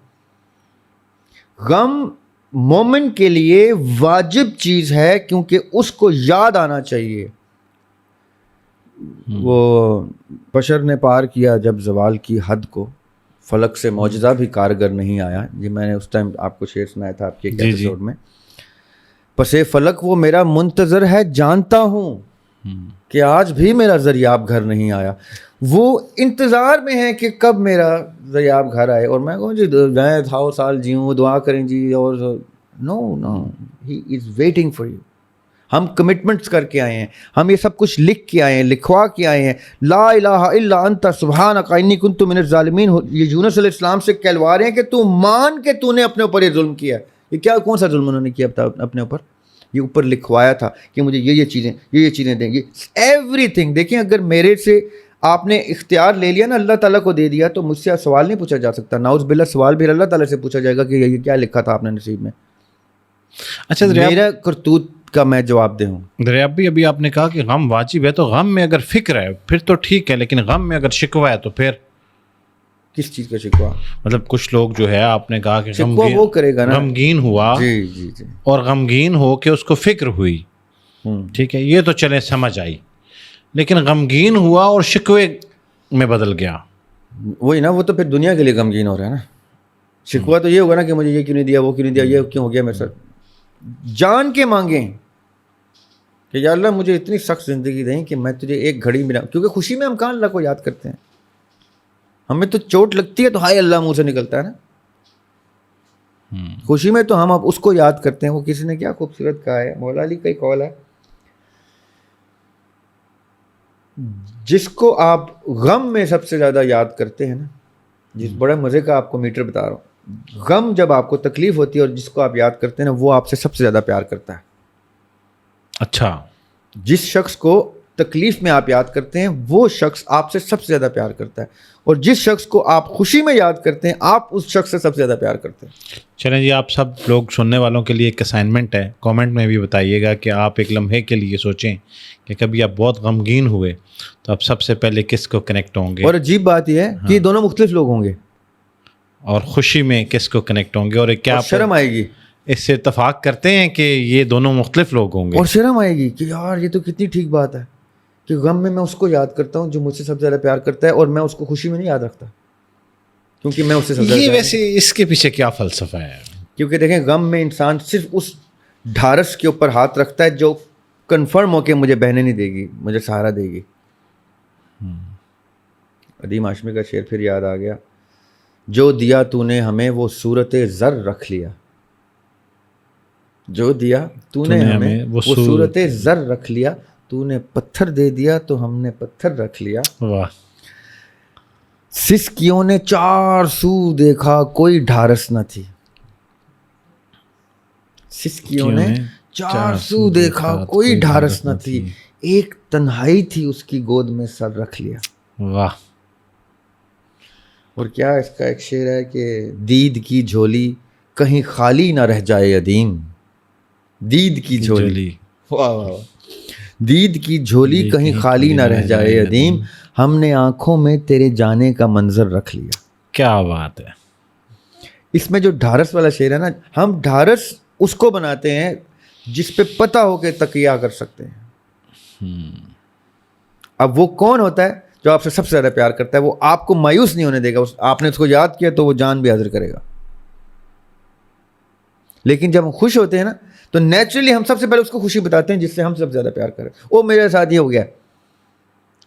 غم مومن کے لیے واجب چیز ہے, کیونکہ اس کو یاد آنا چاہیے. وہ بشر نے پار کیا جب زوال کی حد کو, فلک سے معجزہ بھی کارگر نہیں آیا. یہ میں نے اس ٹائم آپ کو شعر سنایا تھا آپ کے ایک ایپیسوڈ میں. پسے فلک وہ میرا منتظر ہے, جانتا ہوں کہ آج بھی میرا ذریاب گھر نہیں آیا. وہ انتظار میں ہے کہ کب میرا ذریاب گھر آئے, اور میں کہوں جی میں 100 سال جیوں, دعا کریں جی, اور نو ہی از ویٹنگ فار یو. ہم کمٹمنٹس کر کے آئے ہیں, ہم یہ سب کچھ لکھ کے آئے ہیں, لکھوا کے آئے ہیں. لا الہ الا انت سبحانک انی کنت من الظالمین. یہ یونس علیہ السلام سے کہلوا رہے ہیں کہ تو مان کے تو نے اپنے اوپر یہ ظلم کیا. یہ کیا کون سا ظلم انہوں نے کیا اپنے اوپر؟ یہ اوپر لکھوایا تھا کہ مجھے یہ چیزیں دیں گے, ایوری تھنگ. دیکھیں اگر میرے سے آپ نے اختیار لے لیا نا, اللہ تعالیٰ کو دے دیا, تو مجھ سے سوال نہیں پوچھا جا سکتا. نعوذ باللہ سوال بھی اللہ تعالیٰ سے پوچھا جائے گا کہ یہ کیا لکھا تھا آپ نے نصیب میں. اچھا میرا کرتوت کا میں جواب دے ہوں. دریاب بھی ابھی آپ نے کہا کہ غم واجب ہے, تو غم میں اگر فکر ہے پھر تو ٹھیک ہے, لیکن غم میں اگر شکوہ ہے تو پھر کس چیز کا شکوہ؟ مطلب کچھ لوگ جو ہے آپ نے کہا کہ شکوہ وہ کرے گا نا, غمگین ہوا جی اور غمگین ہو کہ اس کو فکر ہوئی, ٹھیک ہے, یہ تو چلے سمجھ آئی. لیکن غمگین ہوا اور شکوے میں بدل گیا, وہی نا, وہ تو پھر دنیا کے لیے غمگین ہو رہا ہے نا. شکوہ تو یہ ہوگا نا کہ مجھے یہ کیوں نہیں دیا, وہ کیوں نہیں دیا, یہ کیوں ہو گیا میرے ساتھ. جان کے مانگیں, کہ یا اللہ مجھے اتنی سخت زندگی دیں کہ میں تجھے ایک گھڑی میں کیونکہ خوشی میں ہم کہاں اللہ کو یاد کرتے ہیں. ہمیں تو چوٹ لگتی ہے تو ہائے اللہ منہ سے نکلتا ہے نا. خوشی میں تو ہم اب اس کو یاد کرتے ہیں. وہ کسی نے کیا خوبصورت کہا ہے, مولا علی کا ہی قول ہے, جس کو آپ غم میں سب سے زیادہ یاد کرتے ہیں نا, جس بڑے مزے کا آپ کو میٹر بتا رہا ہوں, غم جب آپ کو تکلیف ہوتی ہے اور جس کو آپ یاد کرتے ہیں نا, وہ آپ سے سب سے زیادہ پیار کرتا ہے. اچھا, جس شخص کو تکلیف میں آپ یاد کرتے ہیں وہ شخص آپ سے سب سے زیادہ پیار کرتا ہے, اور جس شخص کو آپ خوشی میں یاد کرتے ہیں آپ اس شخص سے سب سے زیادہ پیار کرتے ہیں. چلیں جی, آپ سب لوگ سننے والوں کے لیے ایک اسائنمنٹ ہے, کامنٹ میں بھی بتائیے گا کہ آپ ایک لمحے کے لیے سوچیں کہ کبھی آپ بہت غمگین ہوئے تو آپ سب سے پہلے کس کو کنیکٹ ہوں گے, اور عجیب بات یہ ہے کہ یہ دونوں مختلف لوگ ہوں گے, اور خوشی میں کس کو کنیکٹ ہوں گے, اور کیا آپ شرم آئے گی, اس سے اتفاق کرتے ہیں کہ یہ دونوں مختلف لوگ ہوں گے, اور شرم آئے گی کہ یار یہ تو کتنی ٹھیک بات ہے کہ غم میں اس کو یاد کرتا ہوں جو مجھ سے سب سے زیادہ پیار کرتا ہے, اور میں اس کو خوشی میں نہیں یاد رکھتا کیونکہ میں اس سے سب سے زیادہ یہ پیار ویسے اس کے پیچھے کیا فلسفہ ہے؟ کیونکہ دیکھیں غم میں انسان صرف اس ڈھارس کے اوپر ہاتھ رکھتا ہے جو کنفرم ہو کے مجھے بہنے نہیں دے گی, مجھے سہارا دے گی. ادیم ہاشمی کا شعر پھر یاد آ گیا, جو دیا تو نے ہمیں وہ صورت زر رکھ لیا, جو دیا تو نے ہمیں وہ صورت زر رکھ لیا, تو نے پتھر دے دیا تو ہم نے پتھر رکھ لیا. واہ, سسکیوں نے چار سو دیکھا کوئی ڈھارس نہ تھی, سسکیوں نے چار سو دیکھا کوئی ڈھارس نہ تھی, ایک تنہائی تھی اس کی گود میں سر رکھ لیا. واہ. اور کیا اس کا ایک شعر ہے کہ دید کی جھولی کہیں خالی نہ رہ جائے ادیم, دید کی جھولی, واہ واہ واہ, دید کی جھولی کہیں خالی نہ رہ جائے ادیم, ہم نے آنکھوں میں تیرے جانے کا منظر رکھ لیا. کیا بات ہے. اس میں جو ڈھارس والا شعر ہے نا, ہم ڈھارس اس کو بناتے ہیں جس پہ پتہ ہو کہ تقیہ کر سکتے ہیں. اب وہ کون ہوتا ہے جو آپ سے سب سے زیادہ پیار کرتا ہے, وہ آپ کو مایوس نہیں ہونے دے گا, آپ نے اس کو یاد کیا تو وہ جان بھی حاضر کرے گا. لیکن جب ہم خوش ہوتے ہیں نا تو نیچرلی ہم سب سے پہلے اس کو خوشی بتاتے ہیں جس سے ہم سب سے زیادہ پیار کریں. وہ میرے ساتھ یہ ہو گیا,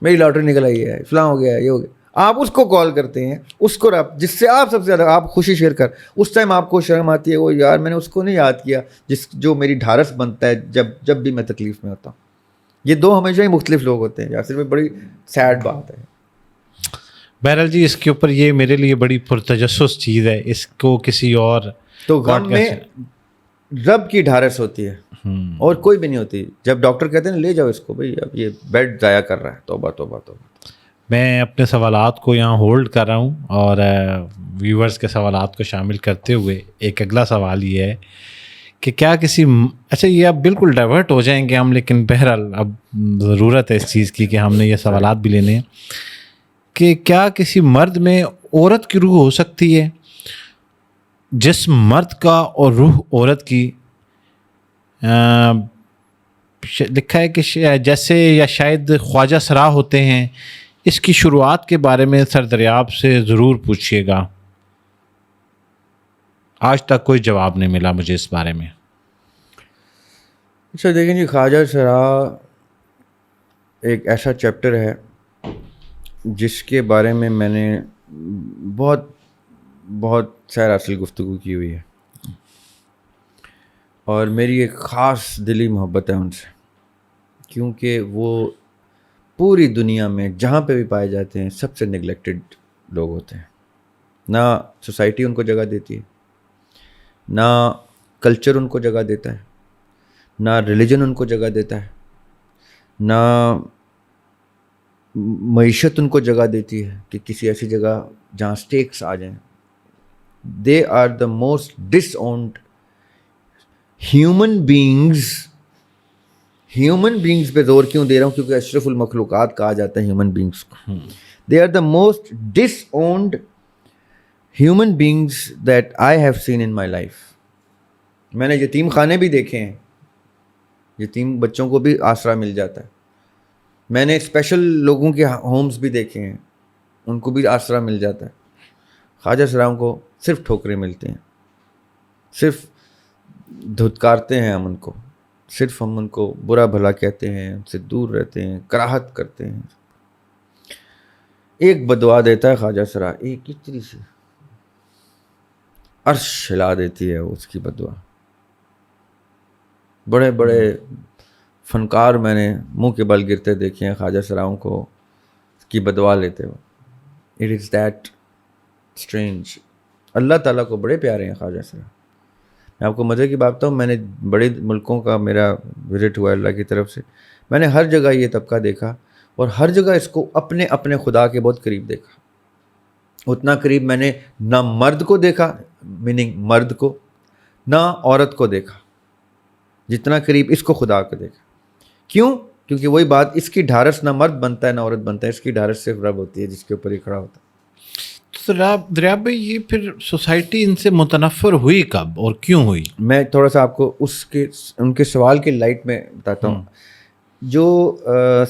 میری لاٹری نکل آئی ہے, فلاں ہو گیا, یہ ہو گیا, آپ اس کو کال کرتے ہیں, اس کو جس سے آپ سب سے زیادہ آپ خوشی شیئر کر. اس ٹائم آپ کو شرم آتی ہے, وہ یار میں نے اس کو نہیں یاد کیا جو میری ڈھارس بنتا ہے جب بھی میں تکلیف میں ہوتا ہوں. یہ دو ہمیشہ ہی مختلف لوگ ہوتے ہیں, یاسر میں بڑی سیڈ بات ہے. بہرحال جی, اس کے اوپر یہ میرے لیے بڑی پرتجسس چیز ہے, اس کو کسی اور تو غم میں رب کی ڈھارس ہوتی ہے اور کوئی بھی نہیں ہوتی. جب ڈاکٹر کہتے ہیں لے جاؤ اس کو, بھائی اب یہ بیڈ ضائع کر رہا ہے, توبہ توبہ توبہ. میں اپنے سوالات کو یہاں ہولڈ کر رہا ہوں, اور ویورز کے سوالات کو شامل کرتے ہوئے ایک اگلا سوال یہ ہے کہ کیا کسی, اچھا یہ اب بالکل ڈائیورٹ ہو جائیں گے ہم, لیکن بہرحال اب ضرورت ہے اس چیز کی کہ ہم نے یہ سوالات بھی لینے ہیں, کہ کیا کسی مرد میں عورت کی روح ہو سکتی ہے جس مرد کا اور روح عورت کی لکھا ہے کہ جیسے یا شاید خواجہ سرا ہوتے ہیں, اس کی شروعات کے بارے میں سردریاب سے ضرور پوچھیے گا. آج تک کوئی جواب نہیں ملا مجھے اس بارے میں. اچھا دیکھیں جی, خواجہ سرا ایک ایسا چیپٹر ہے جس کے بارے میں میں نے بہت بہت سیر اصل گفتگو کی ہوئی ہے, اور میری ایک خاص دلی محبت ہے ان سے, کیونکہ وہ پوری دنیا میں جہاں پہ بھی پائے جاتے ہیں سب سے نگلیکٹڈ لوگ ہوتے ہیں. نہ سوسائٹی ان کو جگہ دیتی ہے, نہ کلچر ان کو جگہ دیتا ہے, نہ ریلیجن ان کو جگہ دیتا ہے, نہ معیشت ان کو جگہ دیتی ہے کہ کسی ایسی جگہ جہاں سٹیکس آ جائیں. They are the most disowned human beings پہ زور کیوں دے رہا ہوں, کیونکہ اشرف المخلوقات کہا جاتا ہے ہیومن بینگز کو. They are the most disowned human beings that I have seen in my life. میں نے یتیم خانے بھی دیکھے ہیں, یتیم بچوں کو بھی آسرا مل جاتا ہے. میں نے اسپیشل لوگوں کے ہومز بھی دیکھے ہیں, ان کو بھی آسرا مل جاتا ہے. خواجہ سرام کو صرف ٹھوکریں ملتے ہیں, صرف دھتکارتے ہیں ہم ان کو, صرف ہم ان کو برا بھلا کہتے ہیں, ان سے دور رہتے ہیں, کراہت کرتے ہیں. ایک بدعا دیتا ہے خواجہ سرا, ایک اتنی سی عرش ہلا دیتی ہے اس کی بدعا. بڑے بڑے فنکار میں نے منہ کے بل گرتے دیکھے ہیں خواجہ سراؤں کو کی بدعا لیتے ہوئے. It is that strange. Allah تعالیٰ کو بڑے پیارے ہیں خواجہ سرا. میں آپ کو مزے کی بات بتاؤں, میں نے بڑے ملکوں کا میرا وزٹ ہوا اللہ کی طرف سے, میں نے ہر جگہ یہ طبقہ دیکھا اور ہر جگہ اس کو اپنے اپنے خدا کے بہت قریب دیکھا. اتنا قریب میں نے نہ مرد کو دیکھا, میننگ مرد کو, نہ عورت کو دیکھا, جتنا قریب اس کو خدا کو دیکھا. کیوں؟ کیونکہ وہی بات, اس کی ڈھارس نہ مرد بنتا ہے نہ عورت بنتا ہے, اس کی ڈھارس صرف رب ہوتی ہے جس کے اوپر یہ کھڑا ہوتا ہے. تو دریاب بھائی, یہ پھر سوسائٹی ان سے متنفر ہوئی کب اور کیوں ہوئی؟ میں تھوڑا سا آپ کو ان کے سوال کے لائٹ میں بتاتا ہوں. جو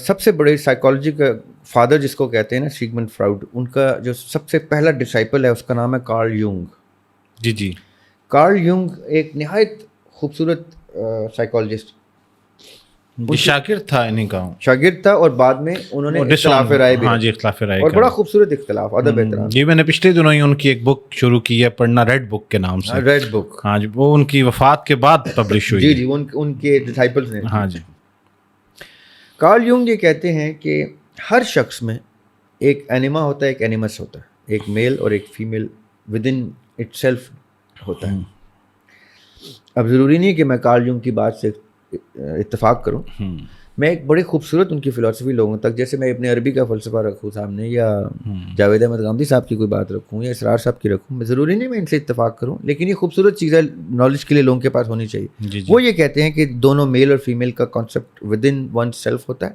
سب سے بڑے سائیکالوجی کا فادر جس کو کہتے ہیں نا, سیگمنڈ فراؤڈ, ان کا جو سب سے پہلا ڈسائپل ہے اس کا نام ہے کارل یونگ. جی جی. کارل یونگ ایک نہایت خوبصورت سائیکالوجسٹ, شاگرد تھا انہیں کا, شاگرد تھا, اور بعد میں انہوں نے اختلاف رائے بھی, ہاں جی, اختلاف رائے, اور بڑا خوبصورت اختلاف, ادب احترام. جی, میں نے پچھلے دنوں ہی ان کی ایک بک شروع کی ہے پڑھنا, ریڈ بک کے نام سے. ریڈ بک, ہاں جی, وہ ان کی وفات کے بعد پبلش ہوئی. جی جی, ان کے ڈسائپلز نے. ہاں جی. کارل یونگ یہ کہتے ہیں کہ ہر شخص میں ایک اینیما ہوتا ہے, ایک اینیمس ہوتا ہے, ایک میل اور ایک female with in it self ہوتا ہے. اب ضروری نہیں کہ میں کارل یونگ کی بات سے اتفاق کروں, میں ایک بڑی خوبصورت ان کی فلسفی لوگوں تک, جیسے میں ابن عربی کا فلسفہ رکھوں سامنے, یا جاوید احمد غامدی صاحب کی کوئی بات رکھوں, یا اسرار صاحب کی رکھوں, میں ضروری نہیں میں ان سے اتفاق کروں, لیکن یہ خوبصورت چیزیں نالج کے لیے لوگوں کے پاس ہونی چاہیے. وہ یہ کہتے ہیں کہ دونوں میل اور فیمیل کا concept with in one self ہوتا ہے,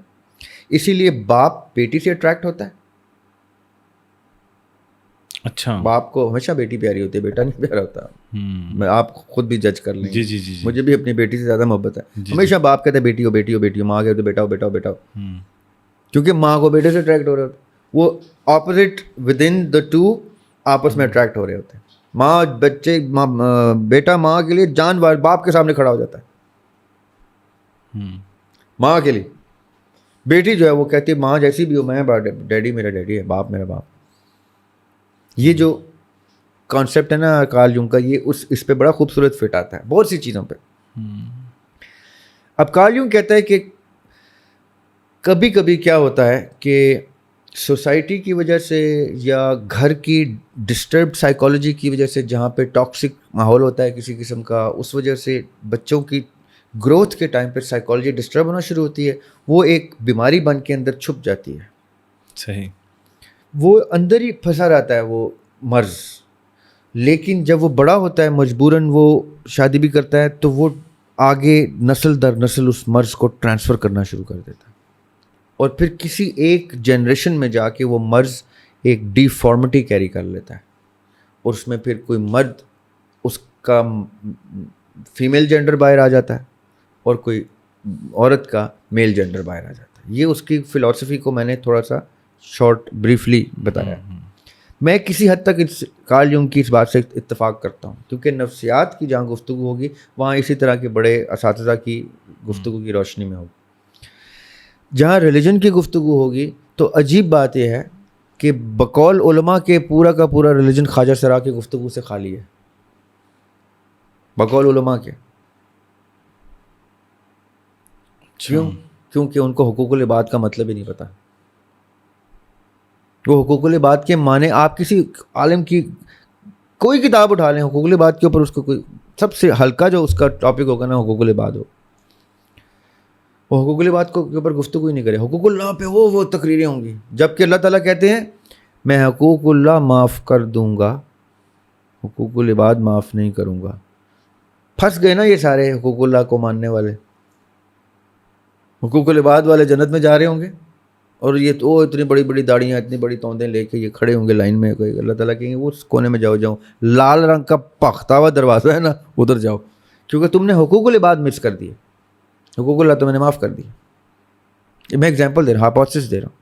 اسی لیے باپ بیٹی سے اٹریکٹ ہوتا ہے. اچھا. باپ کو ہمیشہ بیٹی پیاری ہوتی ہے, بیٹا نہیں پیارا ہوتا. میں آپ خود بھی جج کر لیں. جی جی جی. مجھے بھی اپنی بیٹی سے زیادہ محبت ہے. ہمیشہ باپ کہتے ہیں بیٹی ہو بیٹی ہو بیٹی ہو, ماں کہتے بیٹا ہو بیٹا ہو بیٹا ہو, کیونکہ ماں کو بیٹے سے اٹریکٹ ہو رہے ہوتے, وہ opposite with in the two آپس میں اٹریکٹ ہو رہے ہوتے ہیں. ماں بچے, بیٹا ماں کے لیے جان باپ کے سامنے کھڑا ہو جاتا ہے ماں کے لیے. بیٹی جو ہے وہ کہتی ہے ماں جیسی بھی ہو, میں ڈیڈی میرا ڈیڈی ہے, باپ میرا باپ. یہ جو کانسیپٹ ہے نا کارل یونگ کا, یہ اس پہ بڑا خوبصورت فٹ آتا ہے بہت سی چیزوں پہ. اب کارل یونگ کہتا ہے کہ کبھی کبھی کیا ہوتا ہے کہ سوسائٹی کی وجہ سے یا گھر کی ڈسٹربڈ سائیکالوجی کی وجہ سے, جہاں پہ ٹاکسک ماحول ہوتا ہے کسی قسم کا, اس وجہ سے بچوں کی گروتھ کے ٹائم پہ سائیکالوجی ڈسٹرب ہونا شروع ہوتی ہے. وہ ایک بیماری بن کے اندر چھپ جاتی ہے. صحیح. وہ اندر ہی پھنسا رہتا ہے وہ مرض, لیکن جب وہ بڑا ہوتا ہے مجبوراً وہ شادی بھی کرتا ہے, تو وہ آگے نسل در نسل اس مرض کو ٹرانسفر کرنا شروع کر دیتا ہے, اور پھر کسی ایک جنریشن میں جا کے وہ مرض ایک ڈیفارمٹی کیری کر لیتا ہے, اور اس میں پھر کوئی مرد اس کا فیمیل جینڈر باہر آ جاتا ہے, اور کوئی عورت کا میل جینڈر باہر آ جاتا ہے. یہ اس کی فلسفی کو میں نے تھوڑا سا شارٹ بریفلی بتایا. میں کسی حد تک کارل یونگ کی اس بات سے اتفاق کرتا ہوں, کیونکہ نفسیات کی جہاں گفتگو ہوگی وہاں اسی طرح کے بڑے اساتذہ کی گفتگو کی روشنی میں ہوگی. جہاں ریلیجن کی گفتگو ہوگی تو عجیب بات یہ ہے کہ بقول علماء کے پورا کا پورا ریلیجن خواجہ سرا کی گفتگو سے خالی ہے, بقول علماء کے. کیوں؟ کیونکہ ان کو حقوق العباد کا مطلب ہی نہیں پتہ. وہ حقوق العباد کے معنی, آپ کسی عالم کی کوئی کتاب اٹھا لیں حقوق العباد کے اوپر, اس کو کوئی سب سے ہلکا جو اس کا ٹاپک ہوگا نا حقوق العباد ہو, وہ حقوق العباد کے اوپر گفتگو ہی نہیں کرے. حقوق اللہ پہ وہ تقریریں ہوں گی, جبکہ اللہ تعالیٰ کہتے ہیں میں حقوق اللہ معاف کر دوں گا, حقوق العباد معاف نہیں کروں گا. پھنس گئے نا یہ سارے حقوق اللہ کو ماننے والے. حقوق العباد والے جنت میں جا رہے ہوں گے, اور یہ تو اتنی بڑی بڑی داڑیاں, اتنی بڑی توندیں لے کے یہ کھڑے ہوں گے لائن میں. اللہ تعالیٰ کہیں گے وہ اس کونے میں جاؤ, لال رنگ کا پختہ ہوا دروازہ ہے نا, ادھر جاؤ, کیونکہ تم نے حقوق العباد مس کر دیے. حقوق اللہ تو میں نے معاف کر دی. میں ایگزامپل دے رہا ہوں, ہائپوتھسس دے رہا ہوں.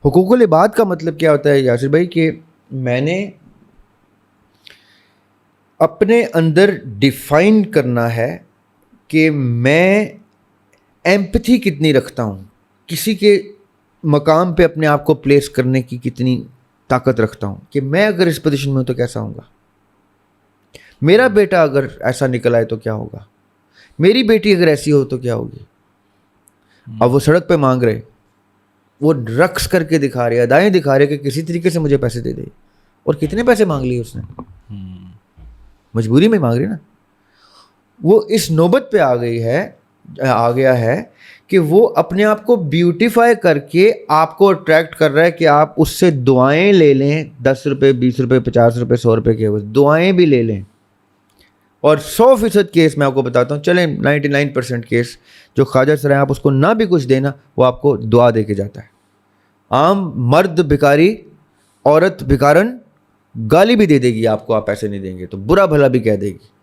حقوق العباد کا مطلب کیا ہوتا ہے یاسر بھائی, کہ میں نے اپنے اندر ڈیفائن کرنا ہے کہ میں ایمپتھی کتنی رکھتا ہوں, کسی کے مقام پہ اپنے آپ کو پلیس کرنے کی کتنی طاقت رکھتا ہوں, کہ میں اگر اس پوزیشن میں ہوں تو کیسا ہوں گا, میرا بیٹا اگر ایسا نکل آئے تو کیا ہوگا, میری بیٹی اگر ایسی ہو تو کیا ہوگی. اب وہ سڑک پہ مانگ رہے, وہ رقص کر کے دکھا رہے, ادائیں دکھا رہے کہ کسی طریقے سے مجھے پیسے دے دے, اور کتنے پیسے مانگ لیے اس نے, مجبوری میں مانگ رہی نا. وہ اس نوبت پہ آ گیا ہے کہ وہ اپنے آپ کو بیوٹیفائی کر کے آپ کو اٹریکٹ کر رہا ہے کہ آپ اس سے دعائیں لے لیں, 10 روپے 20 روپے 50 روپے 100 روپے کے دعائیں بھی لے لیں. اور 100% کیس میں آپ کو بتاتا ہوں, چلیں 99% کیس جو خواجہ سرائے آپ اس کو نہ بھی کچھ دینا, وہ آپ کو دعا دے کے جاتا ہے. عام مرد بھکاری, عورت بھکارن گالی بھی دے دے گی آپ کو, آپ پیسے نہیں دیں گے تو برا بھلا بھی کہہ دے گی.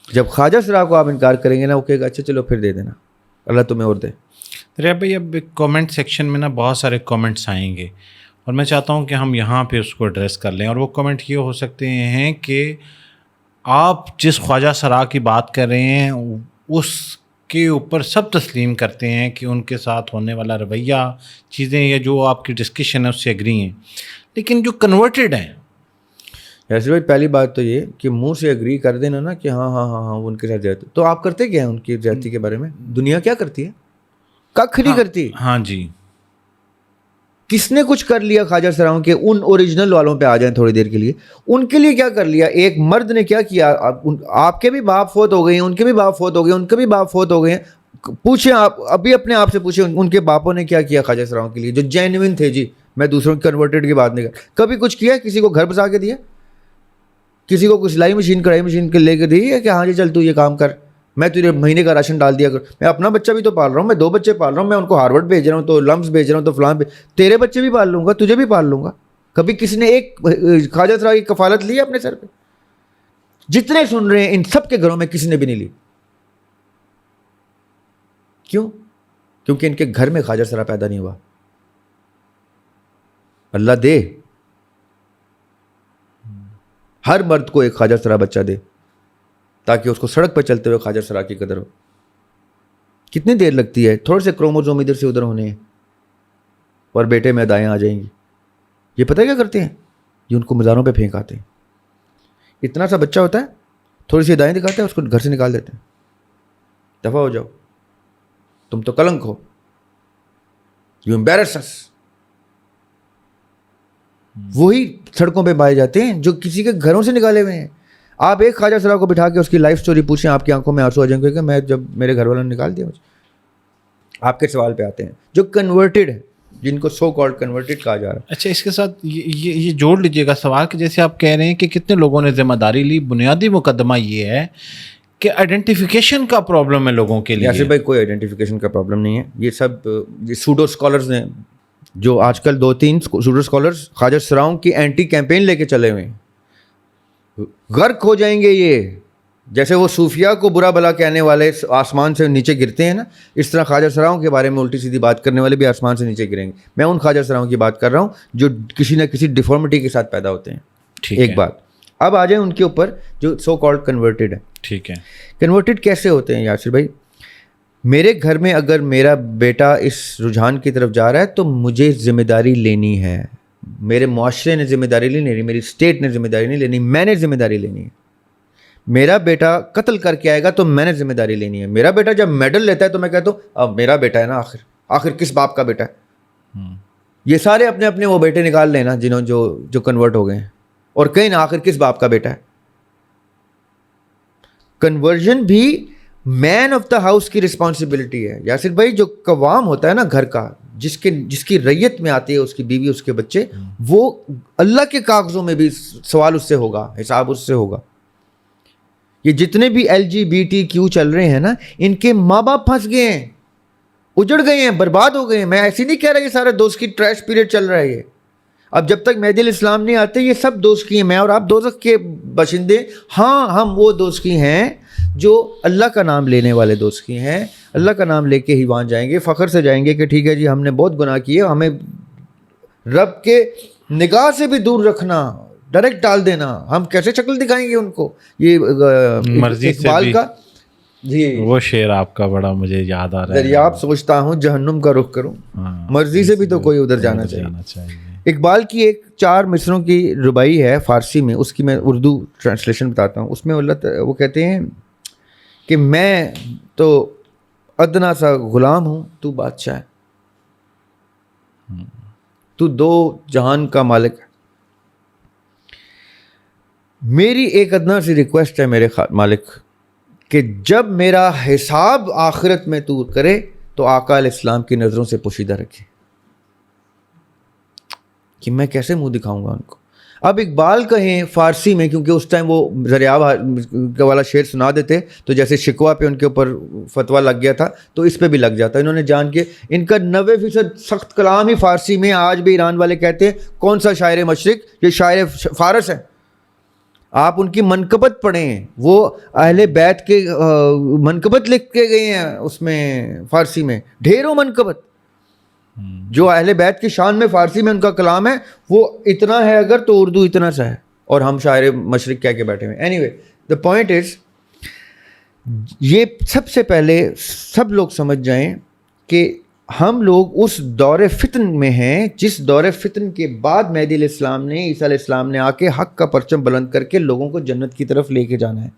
جب خواجہ سرائے کو آپ انکار کریں گے نا, وہ کہے گا اچھا چلو پھر دے دینا, اللہ تمہیں اور دے. ریب بھائی اب کامنٹ سیکشن میں نا بہت سارے کامنٹس آئیں گے, اور میں چاہتا ہوں کہ ہم یہاں پہ اس کو ایڈریس کر لیں. اور وہ کامنٹ یہ ہو سکتے ہیں کہ آپ جس خواجہ سرا کی بات کر رہے ہیں اس کے اوپر سب تسلیم کرتے ہیں کہ ان کے ساتھ ہونے والا رویہ چیزیں یا جو آپ کی ڈسکشن ہے اس سے ایگری ہیں, لیکن جو کنورٹڈ ہیں, یاسر بھائی پہلی بات تو یہ کہ منہ سے اگری کر دینا نا کہ ہاں ہاں ہاں ہاں وہ ان کے ساتھ زیادتی, تو آپ کرتے کیا ہیں ان کی زیادتی کے بارے میں؟ دنیا کیا کرتی ہے, ککھ نہیں کرتی. ہاں جی, کس نے کچھ کر لیا خواجہ سراؤں کے ان اوریجنل والوں پہ آ جائیں تھوڑی دیر کے لیے, ان کے لیے کیا کر لیا؟ ایک مرد نے کیا کیا؟ آپ کے بھی باپ فوت ہو گئے ہیں, ان کے بھی باپ فوت ہو گئے, ان کے بھی باپ فوت ہو گئے ہیں. پوچھیں آپ ابھی اپنے آپ سے پوچھیں ان کے باپوں نے کیا کیا خواجہ سراؤں کے لیے, جو جینوئن تھے. جی میں دوسروں کی کنورٹڈ کی بات نہیں کر, کبھی کچھ کیا؟ کسی کو گھر بسا کے دیا, کسی کو کوئی سلائی مشین کڑھائی مشین کے لے کے دی ہے کہ ہاں جی چل تو یہ کام کر, میں تجھے مہینے کا راشن ڈال دیا کر. میں اپنا بچہ بھی تو پال رہا ہوں, میں 2 بچے پال رہا ہوں, میں ان کو ہارورڈ بھیج رہا ہوں, تو لمس بھیج رہا ہوں, تو فلان تیرے بچے بھی پال لوں گا, تجھے بھی پال لوں گا. کبھی کسی نے ایک خواجہ سرا کی کفالت لی اپنے سر پہ؟ جتنے سن رہے ہیں ان سب کے گھروں میں کسی نے بھی نہیں لی. کیوں؟ کیونکہ ان کے گھر میں خواجہ سرا پیدا نہیں ہوا. اللہ دے ہر مرد کو ایک خواجہ سرا بچہ دے, تاکہ اس کو سڑک پہ چلتے ہوئے خواجہ سرا کی قدر ہو. کتنی دیر لگتی ہے تھوڑے سے کروموزوم ادھر سے ادھر ہونے ہیں اور بیٹے میں ادائیں آ جائیں گی. یہ پتہ کیا کرتے ہیں؟ یہ ان کو مزاروں پہ پھینک آتے ہیں. اتنا سا بچہ ہوتا ہے, تھوڑی سی ادائیں دکھاتے ہیں, اس کو گھر سے نکال دیتے ہیں, دفع ہو جاؤ, تم تو کلنک ہو, یو امبیرس اس. وہی سڑکوں پہ پائے جاتے ہیں جو کسی کے گھروں سے نکالے ہوئے ہیں. آپ ایک خواجہ سرا کو بٹھا کے اس کی لائف سٹوری پوچھیں, آپ کی آنکھوں میں آنسو آ جائیں گے کہ میں جب میرے گھر والوں نے نکال دیا مجھے. آپ کے سوال پہ آتے ہیں جو کنورٹڈ ہے, جن کو سو کالڈ کنورٹڈ کہا جا رہا ہے. اچھا اس کے ساتھ یہ جوڑ لیجئے گا سوال کہ جیسے آپ کہہ رہے ہیں کہ کتنے لوگوں نے ذمہ داری لی. بنیادی مقدمہ یہ ہے کہ آئیڈینٹیفیکیشن کا پرابلم ہے لوگوں کے لیے. یاسر بھائی کوئی آئیڈینٹیفیکیشن کا پرابلم نہیں ہے. یہ سب سوڈو اسکالرز نے, جو آج کل 2-3 سوڈو اسکالرز خواجہ سراؤں کی اینٹی کیمپین لے کے چلے ہوئے ہیں. غرق ہو جائیں گے یہ, جیسے وہ صوفیہ کو برا بلا کہنے والے آسمان سے نیچے گرتے ہیں نا, اس طرح خواجہ سراؤں کے بارے میں الٹی سیدھی بات کرنے والے بھی آسمان سے نیچے گریں گے. میں ان خواجہ سراؤں کی بات کر رہا ہوں جو کسی نہ کسی ڈیفارمیٹی کے ساتھ پیدا ہوتے ہیں. ایک بات. اب آ جائیں ان کے اوپر جو سو کالڈ کنورٹڈ ہے. ٹھیک ہے, کنورٹڈ کیسے ہوتے ہیں یاسر بھائی؟ میرے گھر میں اگر میرا بیٹا اس رجحان کی طرف جا رہا ہے تو مجھے ذمہ داری لینی ہے. میرے معاشرے نے ذمہ داری نہیں لینی, میری اسٹیٹ نے ذمہ داری نہیں لینی, میں نے ذمہ داری لینی ہے. میرا بیٹا قتل کر کے آئے گا تو میں نے ذمہ داری لینی ہے. میرا بیٹا جب میڈل لیتا ہے تو میں کہتا ہوں اب میرا بیٹا ہے نا, آخر کس باپ کا بیٹا ہے؟ یہ سارے اپنے اپنے وہ بیٹے نکال لیں نا جنہوں جو کنورٹ ہو گئے ہیں, اور کہیں نا آخر کس باپ کا بیٹا ہے. کنورژن بھی مین آف دا ہاؤس کی رسپانسبلٹی ہے یاسر بھائی. جو قوام ہوتا ہے نا گھر کا, جس کی ریت میں آتی ہے اس کی بیوی اس کے بچے, وہ اللہ کے کاغذوں میں بھی سوال اس سے ہوگا, حساب اس سے ہوگا. یہ جتنے بھی LGBTQ چل رہے ہیں نا, ان کے ماں باپ پھنس گئے ہیں, اجڑ گئے ہیں, برباد ہو گئے ہیں. میں ایسی نہیں کہہ رہا یہ سارا دوست کی ٹریش پیریڈ چل رہا ہے یہ. اب جب تک مہدی الاسلام نہیں آتے یہ سب دوست کی ہیں. میں اور آپ دوزخ کے باشندے. ہاں ہم وہ دوست کی ہیں جو اللہ کا نام لینے والے دوست کی ہیں. اللہ کا نام لے کے ہی وہاں جائیں گے, فخر سے جائیں گے کہ ٹھیک ہے جی ہم نے بہت گناہ کیے, ہمیں رب کے نگاہ سے بھی دور رکھنا, ڈائریکٹ ڈال دینا. ہم کیسے شکل دکھائیں گے ان کو؟ یہ مرضی سے اقبال کا جی وہ شعر آپ کا بڑا مجھے یاد آ رہا ہے. دریاب سوچتا ہوں جہنم کا رخ کروں, مرضی سے بھی تو کوئی ادھر جانا چاہیے. اقبال کی ایک 4 مصروں کی ربائی ہے فارسی میں, اس کی میں اردو ٹرانسلیشن بتاتا ہوں. اس میں وہ کہتے ہیں کہ میں تو ادنا سا غلام ہوں, تو بادشاہ ہے, تو 2 جہان کا مالک ہے. میری ایک ادنا سی ریکویسٹ ہے میرے مالک کہ جب میرا حساب آخرت میں تو کرے تو آقا علیہ السلام کی نظروں سے پوشیدہ رکھے, کہ میں کیسے منہ دکھاؤں گا ان کو. اب اقبال کہیں فارسی میں, کیونکہ اس ٹائم وہ دریاب والا شعر سنا دیتے تو جیسے شکوہ پہ ان کے اوپر فتویٰ لگ گیا تھا تو اس پہ بھی لگ جاتا. انہوں نے جان کے ان کا 90% سخت کلام ہی فارسی میں. آج بھی ایران والے کہتے ہیں کون سا شاعر مشرق, یہ شاعر فارس ہے. آپ ان کی منقبت پڑھیں, وہ اہل بیت کے منقبت لکھ کے گئے ہیں اس میں فارسی میں, ڈھیروں منقبت. جو اہل بیت کی شان میں فارسی میں ان کا کلام ہے وہ اتنا ہے اگر تو اردو اتنا سا ہے, اور ہم شاعر مشرق کہہ کے بیٹھے ہوئے. Any way the point is, یہ سب سے پہلے سب لوگ سمجھ جائیں کہ ہم لوگ اس دور فتن میں ہیں جس دور فتن کے بعد مہدی علیہ السلام نے, عیسیٰ علیہ السلام نے آ کے حق کا پرچم بلند کر کے لوگوں کو جنت کی طرف لے کے جانا ہے.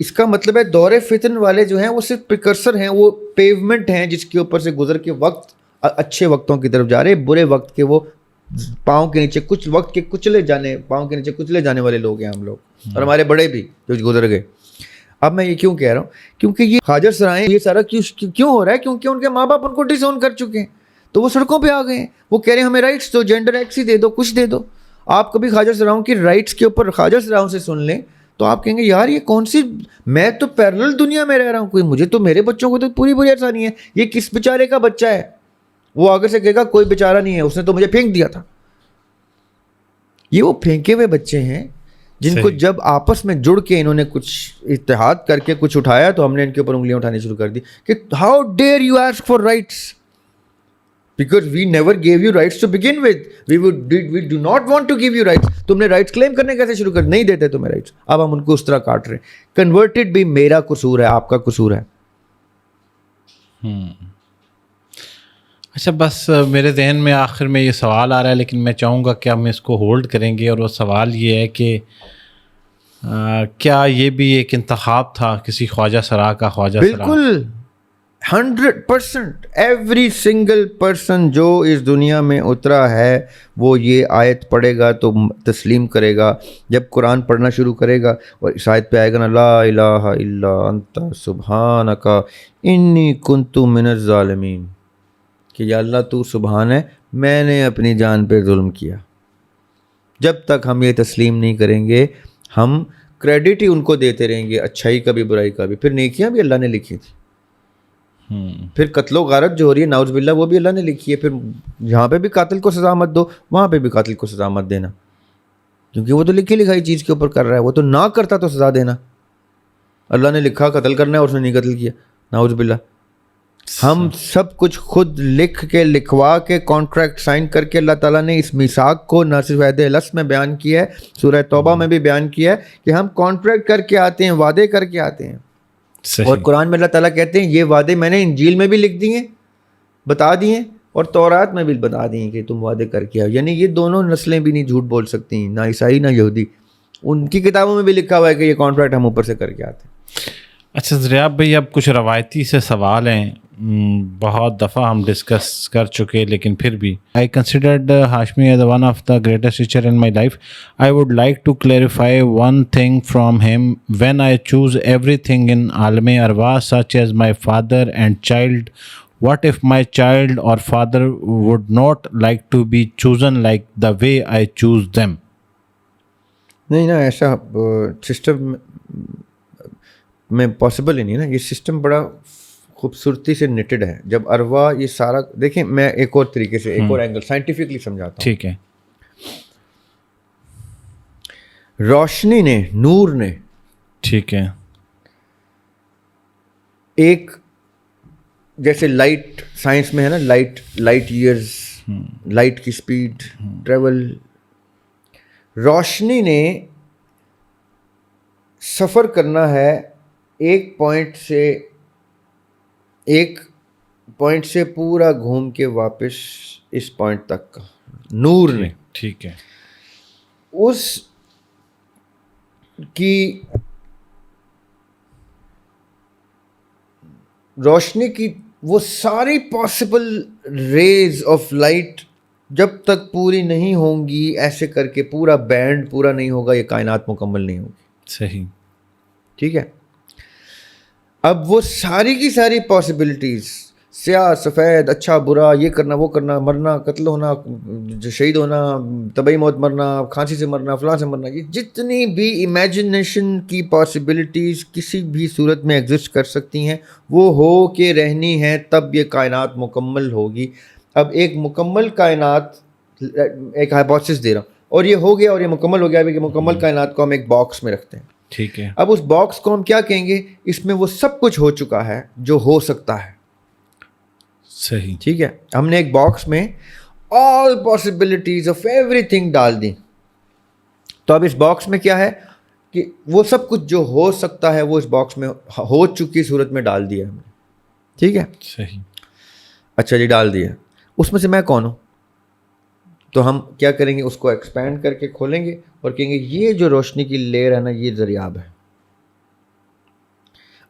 اس کا مطلب ہے دور فتن والے جو ہیں وہ صرف پریکرسر ہیں, وہ پیومنٹ ہیں جس کے اوپر سے گزر کے وقت اچھے وقتوں کی طرف جا رہے. برے وقت کے وہ پاؤں کے نیچے, کچھ وقت کے پاؤں کے نیچے کچلے جانے والے لوگ ہیں ہم لوگ, اور ہمارے بڑے بھی جو گزر گئے. اب میں یہ کیوں کہہ رہا ہوں, کیونکہ یہ حاجر سرائیں یہ سارا کیوں ہو رہا ہے, کیونکہ ان کے ماں باپ ان کو ڈس اون کر چکے ہیں, تو وہ سڑکوں پہ آ گئے ہیں. وہ کہہ رہے ہیں ہمیں رائٹس دو, جینڈر ایکس ہی دے دو, کچھ دے دو. آپ کبھی خواجہ سراؤں کی رائٹس کے اوپر خواجہ سراؤں سے سن لیں تو آپ کہیں گے یار یہ کون سی, میں تو پیرلل دنیا میں رہ رہا ہوں, کوئی مجھے تو میرے بچوں کو تو پوری آسانی ہے, یہ کس بیچارے کا بچہ ہے. وہ آگے سے کہے گا کوئی بیچارہ نہیں ہے, اس نے تو مجھے پھینک دیا تھا. یہ وہ پھینکے ہوئے بچے ہیں جن کو جب آپس میں جڑ کے انہوں نے کچھ اتحاد کر کے کچھ اٹھایا تو ہم نے ان کے اوپر انگلیاں اٹھانی شروع کر دی کہ how dare you ask for rights, because we never give you rights to begin with, we do not want to give you rights. تم نے رائٹس کلیم کرنے کیسے شروع کر, نہیں دیتے تمہیں رائٹس. اب ہم ان کو اس طرح کاٹ رہے ہیں. کنورٹڈ بھی میرا قصور ہے, آپ کا قصور ہے. اچھا, بس میرے ذہن میں آخر میں یہ سوال آ رہا ہے, لیکن میں چاہوں گا کہ ہم اس کو ہولڈ کریں گے. اور وہ سوال یہ ہے کہ کیا یہ بھی ایک انتخاب تھا کسی خواجہ سرا کا؟ خواجہ سرا بالکل 100%. ایوری سنگل پرسن جو اس دنیا میں اترا ہے وہ یہ آیت پڑھے گا تو تسلیم کرے گا. جب قرآن پڑھنا شروع کرے گا اور اس آیت پہ آئے گا نا, لا الہ الا انت سبحانک انی کنت من الظالمین, کہ یا اللہ تو سبحان ہے, میں نے اپنی جان پہ ظلم کیا. جب تک ہم یہ تسلیم نہیں کریں گے ہم کریڈٹ ہی ان کو دیتے رہیں گے, اچھائی کا بھی برائی کا بھی. پھر نیکیاں بھی اللہ نے لکھی تھی, پھر قتل و غارت جو ہو رہی ہے ناؤز باللہ وہ بھی اللہ نے لکھی ہے. پھر یہاں پہ بھی قاتل کو سزا مت دو, وہاں پہ بھی قاتل کو سزا مت دینا, کیونکہ وہ تو لکھی لکھائی چیز کے اوپر کر رہا ہے. وہ تو نہ کرتا تو سزا دینا. اللہ نے لکھا قتل کرنا ہے اور اس نے نہیں قتل کیا, ناؤز باللہ. ہم سب کچھ خود لکھ کے لکھوا کے کانٹریکٹ سائن کر کے اللہ تعالیٰ نے اس میثاق کو نہ صرف عہد لس میں بیان کیا ہے, سورہ توبہ میں بھی بیان کیا ہے کہ ہم کانٹریکٹ کر کے آتے ہیں, وعدے کر کے آتے ہیں. اور قرآن میں اللہ تعالیٰ کہتے ہیں یہ وعدے میں نے انجیل میں بھی لکھ دیے, بتا دیے, اور تورات میں بھی بتا دیے کہ تم وعدے کر کے آؤ. یعنی یہ دونوں نسلیں بھی نہیں جھوٹ بول سکتی, نہ عیسائی نہ یہودی. ان کی کتابوں میں بھی لکھا ہوا ہے کہ یہ کانٹریکٹ ہم اوپر سے کر کے آتے ہیں. اچھا دریاب بھائی, اب کچھ روایتی سے سوال ہیں, بہت دفعہ ہم ڈسکس کر چکے, لیکن پھر بھی I considered Hashmi as one of the greatest teacher in my life. I would like to clarify one thing from him. When I choose everything in عالم ارواح such as my father and child, what if my child or father would not like to be chosen like the way I choose them? نہیں نا, ایسا سسٹم میں پاسبل ہی نہیں نا. یہ سسٹم بڑا خوبصورتی سے نٹڈ ہے. جب ارواح یہ سارا دیکھیں, میں ایک اور طریقے سے ایک اور اینگل سائنٹیفکلی سمجھاتا ہوں. ٹھیک ہے. روشنی نے, نور نے, ٹھیک ہے, ایک جیسے لائٹ سائنس میں ہے نا, لائٹ ایئرز, لائٹ کی سپیڈ ٹریول. روشنی نے سفر کرنا ہے ایک پوائنٹ سے پورا گھوم کے واپس اس پوائنٹ تک کا. نور نے ٹھیک ہے اس کی روشنی کی وہ ساری پاسبل ریز آف لائٹ جب تک پوری نہیں ہوں گی، ایسے کر کے پورا بینڈ پورا نہیں ہوگا، یہ کائنات مکمل نہیں ہوگی. صحیح. ٹھیک ہے. اب وہ ساری کی ساری پاسبلٹیز، سیاہ سفید، اچھا برا، یہ کرنا وہ کرنا، مرنا، قتل ہونا، شہید ہونا، طبعی موت مرنا، کھانسی سے مرنا، فلاں سے مرنا، یہ جتنی بھی امیجنیشن کی پاسبلٹیز کسی بھی صورت میں ایگزسٹ کر سکتی ہیں، وہ ہو کے رہنی ہیں، تب یہ کائنات مکمل ہوگی. اب ایک مکمل کائنات، ایک ہائپوتھسس دے رہا ہوں، اور یہ ہو گیا اور یہ مکمل ہو گیا. کہ مکمل کائنات کو ہم ایک باکس میں رکھتے ہیں. ٹھیک ہے. اب اس باکس کو ہم کیا کہیں گے؟ اس میں وہ سب کچھ ہو چکا ہے جو ہو سکتا ہے. صحیح. ٹھیک ہے. ہم نے ایک باکس میں all possibilities of every thing ڈال دی. تو اب اس باکس میں کیا ہے کہ وہ سب کچھ جو ہو سکتا ہے وہ اس باکس میں ہو چکی صورت میں ڈال دیا ہم نے. ٹھیک ہے. صحیح. اچھا جی، ڈال دیا. اس میں سے میں کون ہوں؟ تو ہم کیا کریں گے؟ اس کو ایکسپینڈ کر کے کھولیں گے اور کہیں گے یہ جو روشنی کی لیئر ہے نا، یہ دریاب ہے.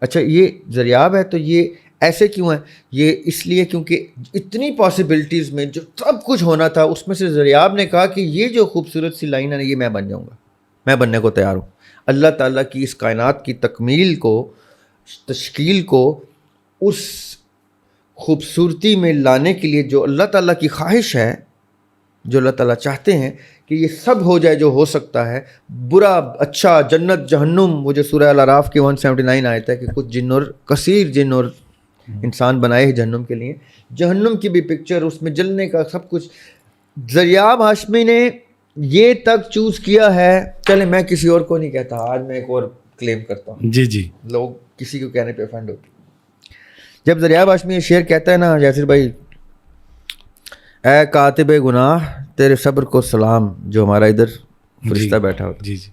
اچھا یہ دریاب ہے تو یہ ایسے کیوں ہے؟ یہ اس لیے کیونکہ اتنی پاسبلٹیز میں جو سب کچھ ہونا تھا، اس میں سے دریاب نے کہا کہ یہ جو خوبصورت سی لائن ہے نا، یہ میں بن جاؤں گا، میں بننے کو تیار ہوں. اللہ تعالیٰ کی اس کائنات کی تکمیل کو، تشکیل کو اس خوبصورتی میں لانے کے لیے جو اللہ تعالیٰ کی خواہش ہے، جو اللہ تعالیٰ چاہتے ہیں کہ یہ سب ہو جائے جو ہو سکتا ہے، برا اچھا، جنت جہنم. وہ جو سورہ الاعراف کی 179 آیت ہے کہ کچھ جن اور کثیر جن اور انسان بنائے ہیں جہنم کے لیے، جہنم کی بھی پکچر، اس میں جلنے کا سب کچھ. دریاب ہاشمی نے یہ تک چوز کیا ہے. چلے میں کسی اور کو نہیں کہتا، آج میں ایک اور کلیم کرتا ہوں. جی جی. لوگ کسی کو کہنے پہ افینڈ ہوتے. جب دریاب ہاشمی یہ شعر کہتا ہے نا یاسر بھائی، اے کاتب گناہ تیرے صبر کو سلام، جو ہمارا ادھر فرشتہ بیٹھا ہوتا. جی جی.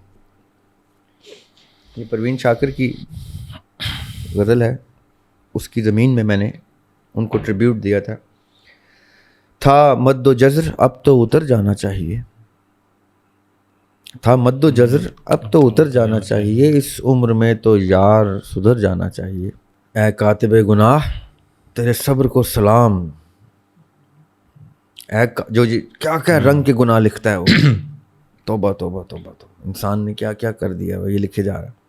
یہ پروین شاکر کی غزل ہے. اس کی زمین میں میں نے ان کو ٹریبیوٹ دیا تھا. تھا مد و جزر اب تو اتر جانا چاہیے، تھا مد و جزر اب تو اتر جانا چاہیے، اس عمر میں تو یار سدھر جانا چاہیے. اے کاتب گناہ تیرے صبر کو سلام. اے جو جی کیا کیا رنگ کے گناہ لکھتا ہے وہ. توبہ توبہ توبہ توبہ، انسان نے کیا کیا کر دیا وہ یہ لکھے جا رہا ہے.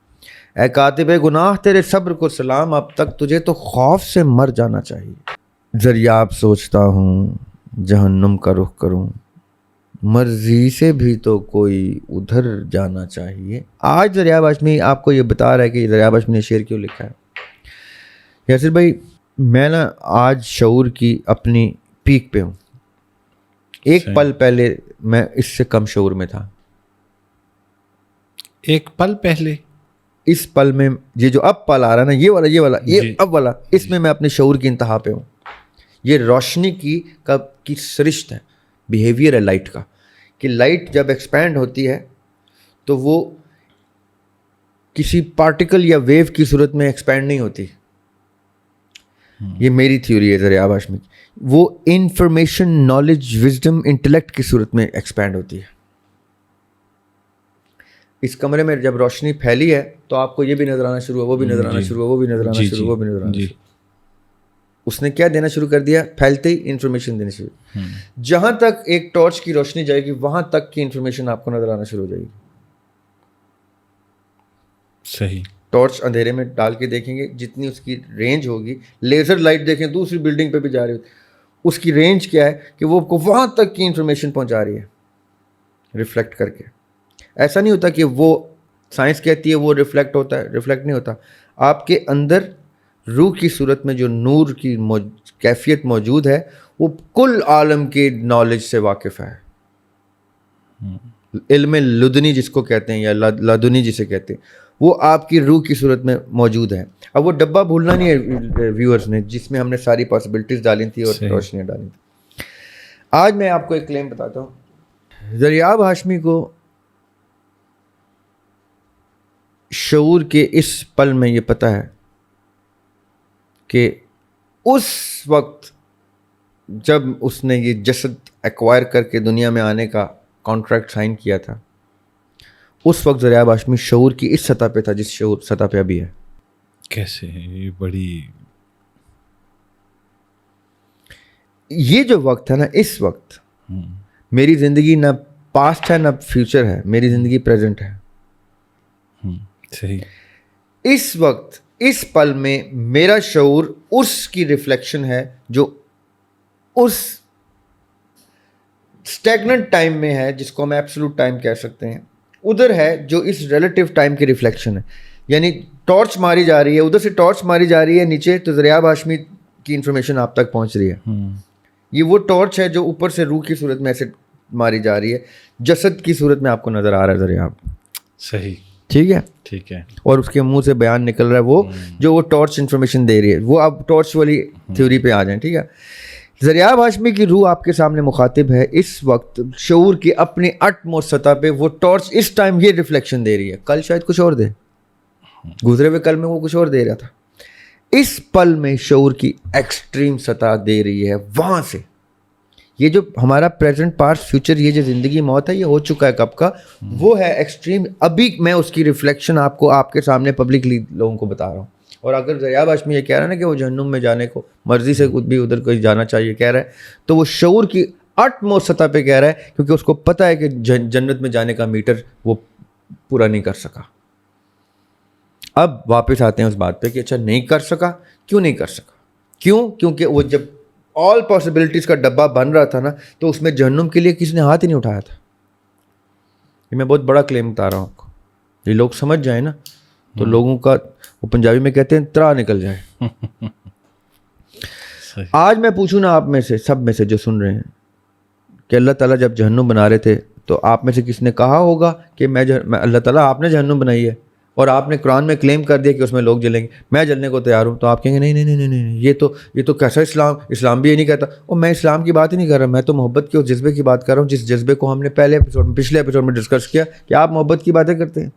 اے کاتب گناہ تیرے صبر کو سلام، اب تک تجھے تو خوف سے مر جانا چاہیے. دریاب سوچتا ہوں جہنم کا رخ کروں، مرضی سے بھی تو کوئی ادھر جانا چاہیے. آج دریاب ہاشمی آپ کو یہ بتا رہا ہے کہ دریاب ہاشمی نے شعر کیوں لکھا ہے. یاسر بھائی میں نا آج شعور کی اپنی پیک پہ ہوں. ایک پل پہلے میں اس سے کم شعور میں تھا. ایک پل پہلے، اس پل میں یہ جو اب پل آ رہا ہے نا، یہ والا اب والا، اس میں اپنے شعور کی انتہا پہ ہوں. یہ روشنی کی سرشت ہے، بیہیویئر ہے لائٹ کا، کہ لائٹ جب ایکسپینڈ ہوتی ہے تو وہ کسی پارٹیکل یا ویو کی صورت میں ایکسپینڈ نہیں ہوتی. یہ میری تھیوری ہے دریاب ہاشمی کی. وہ انفارمیشن، نالج، وزڈم، انٹلیکٹ کی صورت میں ایکسپینڈ ہوتی ہے. اس کمرے میں جب روشنی پھیلی ہے تو آپ کو یہ بھی نظر آنا شروع ہوا، وہ بھی نظر آنا شروع ہوا، وہ بھی نظر آنا شروع ہوا، وہ بھی نظر آنا شروع. اس نے کیا دینا شروع کر دیا؟ پھیلتے ہی انفارمیشن دینا شروع. جہاں تک ایک ٹارچ کی روشنی جائے گی وہاں تک کی انفارمیشن آپ کو نظر آنا شروع ہو جائے گی. صحیح. ٹارچ اندھیرے میں ڈال کے دیکھیں گے، جتنی اس کی رینج ہوگی، لیزر لائٹ دیکھیں دوسری بلڈنگ پہ بھی جا رہی ہوتی، اس کی رینج کیا ہے کہ وہ وہاں تک کی انفارمیشن پہنچا رہی ہے ریفلیکٹ کر کے. ایسا نہیں ہوتا کہ وہ سائنس کہتی ہے وہ ریفلیکٹ ہوتا ہے، ریفلیکٹ نہیں ہوتا. آپ کے اندر روح کی صورت میں جو نور کی کیفیت موجود ہے وہ کل عالم کے نالج سے واقف ہے. علم لدنی جس کو کہتے ہیں یا لدنی جسے کہتے ہیں، وہ آپ کی روح کی صورت میں موجود ہے. اب وہ ڈبہ بھولنا نہیں ہے ویورز نے، جس میں ہم نے ساری پاسبلٹیز ڈالی تھی اور روشنیاں ڈالی تھی. آج میں آپ کو ایک کلیم بتاتا ہوں. دریاب ہاشمی کو شعور کے اس پل میں یہ پتہ ہے کہ اس وقت جب اس نے یہ جسد ایکوائر کر کے دنیا میں آنے کا کانٹریکٹ سائن کیا تھا، اس وقت زریاب ہاشمی شعور کی اس سطح پہ تھا جس شعور سطح پہ ابھی ہے. کیسے؟ یہ بڑی یہ جو وقت ہے نا، اس وقت میری زندگی نہ پاسٹ ہے نہ فیوچر ہے، میری زندگی پریزنٹ ہے. صحیح. اس وقت اس پل میں میرا شعور اس کی ریفلیکشن ہے جو اس اسٹیگننٹ ٹائم میں ہے، جس کو ہم ایبسولوٹ ٹائم کہہ سکتے ہیں، ادھر ہے جو اس ریلیٹیو ٹائم کی ریفلیکشن ہے. یعنی ٹارچ ماری جا رہی ہے، ادھر سے ٹارچ ماری جا رہی ہے نیچے، تو زریاب ہاشمی کی انفارمیشن آپ تک پہنچ رہی ہے. یہ وہ ٹارچ ہے جو اوپر سے روح کی صورت میں ایسے ماری جا رہی ہے، جسد کی صورت میں آپ کو نظر آ رہا ہے زریاب. صحیح. ٹھیک ہے. ٹھیک ہے. اور اس کے منہ سے بیان نکل رہا ہے وہ جو وہ ٹارچ انفارمیشن دے رہی ہے. وہ اب ٹارچ والی تھیوری پہ آ جائیں. ٹھیک ہے. زریاب ہاشمی کی روح آپ کے سامنے مخاطب ہے اس وقت شعور کی اپنی اٹ موسٹ سطح پہ. وہ ٹارچ اس ٹائم یہ ریفلیکشن دے رہی ہے، کل شاید کچھ اور دے، گزرے ہوئے کل میں وہ کچھ اور دے رہا تھا. اس پل میں شعور کی ایکسٹریم سطح دے رہی ہے. وہاں سے یہ جو ہمارا پریزنٹ پاسٹ فیوچر، یہ جو زندگی موت ہے، یہ ہو چکا ہے کب کا، وہ ہے ایکسٹریم. ابھی میں اس کی ریفلیکشن آپ کو آپ کے سامنے پبلکلی لوگوں کو بتا رہا ہوں. اور اگر زریاب ہاشمی یہ کہہ رہا ہے نا کہ وہ جہنم میں جانے کو مرضی سے خود بھی ادھر کوئی جانا چاہیے کہہ رہا ہے، تو وہ شعور کی اٹ موسٹ سطح پہ کہہ رہا ہے، کیونکہ اس کو پتہ ہے کہ جنت میں جانے کا میٹر وہ پورا نہیں کر سکا. اب واپس آتے ہیں اس بات پہ کہ اچھا نہیں کر سکا، کیوں نہیں کر سکا؟ کیوں؟ کیونکہ وہ جب آل پاسبلٹیز کا ڈبہ بن رہا تھا نا، تو اس میں جہنم کے لیے کسی نے ہاتھ ہی نہیں اٹھایا تھا. یہ میں بہت بڑا کلیم بتا رہا ہوں آپ کو، یہ لوگ سمجھ جائیں نا تو لوگوں کا، وہ پنجابی میں کہتے ہیں، ترا نکل جائے. آج میں پوچھوں نا آپ میں سے، سب میں سے جو سن رہے ہیں، کہ اللہ تعالیٰ جب جہنم بنا رہے تھے تو آپ میں سے کس نے کہا ہوگا کہ میں اللہ تعالیٰ آپ نے جہنم بنائی ہے اور آپ نے قرآن میں کلیم کر دیا کہ اس میں لوگ جلیں گے، میں جلنے کو تیار ہوں؟ تو آپ کہیں گے نہیں نہیں نہیں نہیں نہیں، یہ تو کیسا اسلام بھی یہ نہیں کہتا. اور میں اسلام کی بات ہی نہیں کر رہا، میں تو محبت کے اس جذبے کی بات کر رہا ہوں، جس جذبے کو ہم نے پچھلے ایپیسوڈ میں ڈسکس کیا کہ آپ محبت کی باتیں کرتے ہیں.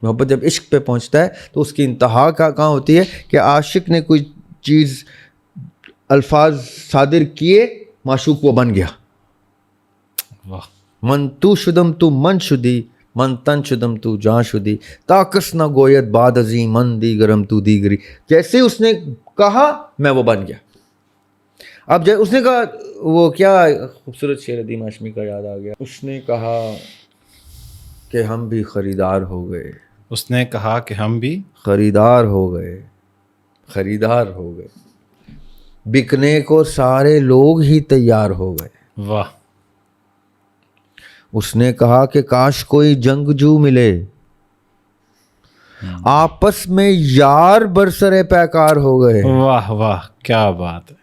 محبت جب عشق پہ پہنچتا ہے تو اس کی انتہا کہاں ہوتی ہے کہ عاشق نے کوئی چیز، الفاظ صادر کیے، معشوق وہ بن گیا. من تو شدم تو من شدی، من تن شدم تو جان شدی، تاکس نہ گویت بعد ازیں من دیگرم تو دیگری. جیسے اس نے کہا میں وہ بن گیا. اب جب اس نے کہا، وہ کیا خوبصورت شعر عظیم ہاشمی کا یاد آ گیا، اس نے کہا کہ ہم بھی خریدار ہو گئے. اس نے کہا کہ ہم بھی خریدار ہو گئے، خریدار ہو گئے، بکنے کو سارے لوگ ہی تیار ہو گئے. واہ. اس نے کہا کہ کاش کوئی جنگجو ملے، آپس میں یار برسر پیکار ہو گئے. واہ واہ، کیا بات ہے.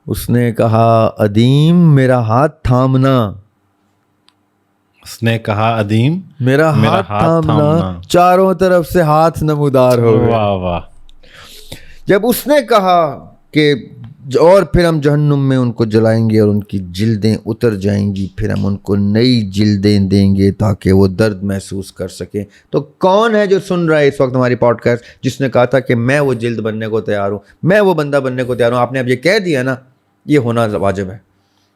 اس نے کہا ادیم میرا ہاتھ تھامنا، اس نے کہا ادیم میرا ہاتھ تھامنا، چاروں طرف سے ہاتھ نمودار ہو گئے. واہ واہ. جب اس نے کہا کہ اور پھر ہم جہنم میں ان کو جلائیں گے اور ان کی جلدیں اتر جائیں گی، پھر ہم ان کو نئی جلدیں دیں گے تاکہ وہ درد محسوس کر سکیں. تو کون ہے جو سن رہا ہے اس وقت ہماری پوڈ کاسٹ جس نے کہا تھا کہ میں وہ جلد بننے کو تیار ہوں، میں وہ بندہ بننے کو تیار ہوں؟ آپ نے اب یہ کہہ دیا نا، یہ ہونا واجب ہے.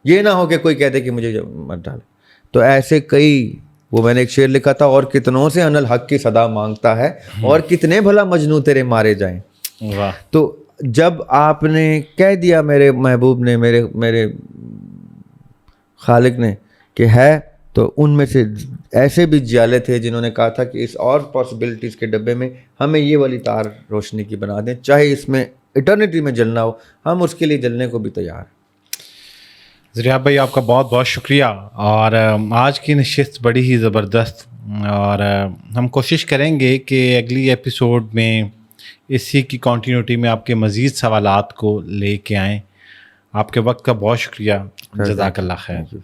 یہ نہ ہو کہ کوئی کہہ دے کہ مجھے مت ڈالے. تو ایسے کئی، وہ میں نے ایک شعر لکھا تھا، اور کتنوں سے ان الحق کی صدا مانگتا ہے، اور کتنے بھلا مجنوں تیرے مارے جائیں. واہ. تو جب آپ نے کہہ دیا، میرے محبوب نے، میرے خالق نے کہ ہے، تو ان میں سے ایسے بھی جیالے تھے جنہوں نے کہا تھا کہ اس اور پاسبلٹیز کے ڈبے میں ہمیں یہ والی تار روشنی کی بنا دیں، چاہے اس میں ایٹرنیٹی میں جلنا ہو، ہم اس کے لیے جلنے کو بھی تیار ہیں. زریاب بھائی آپ کا بہت بہت شکریہ. اور آج کی نشست بڑی ہی زبردست، اور ہم کوشش کریں گے کہ اگلی ایپیسوڈ میں اسی کی کنٹینیوٹی میں آپ کے مزید سوالات کو لے کے آئیں. آپ کے وقت کا بہت شکریہ. جزاک اللہ خیر.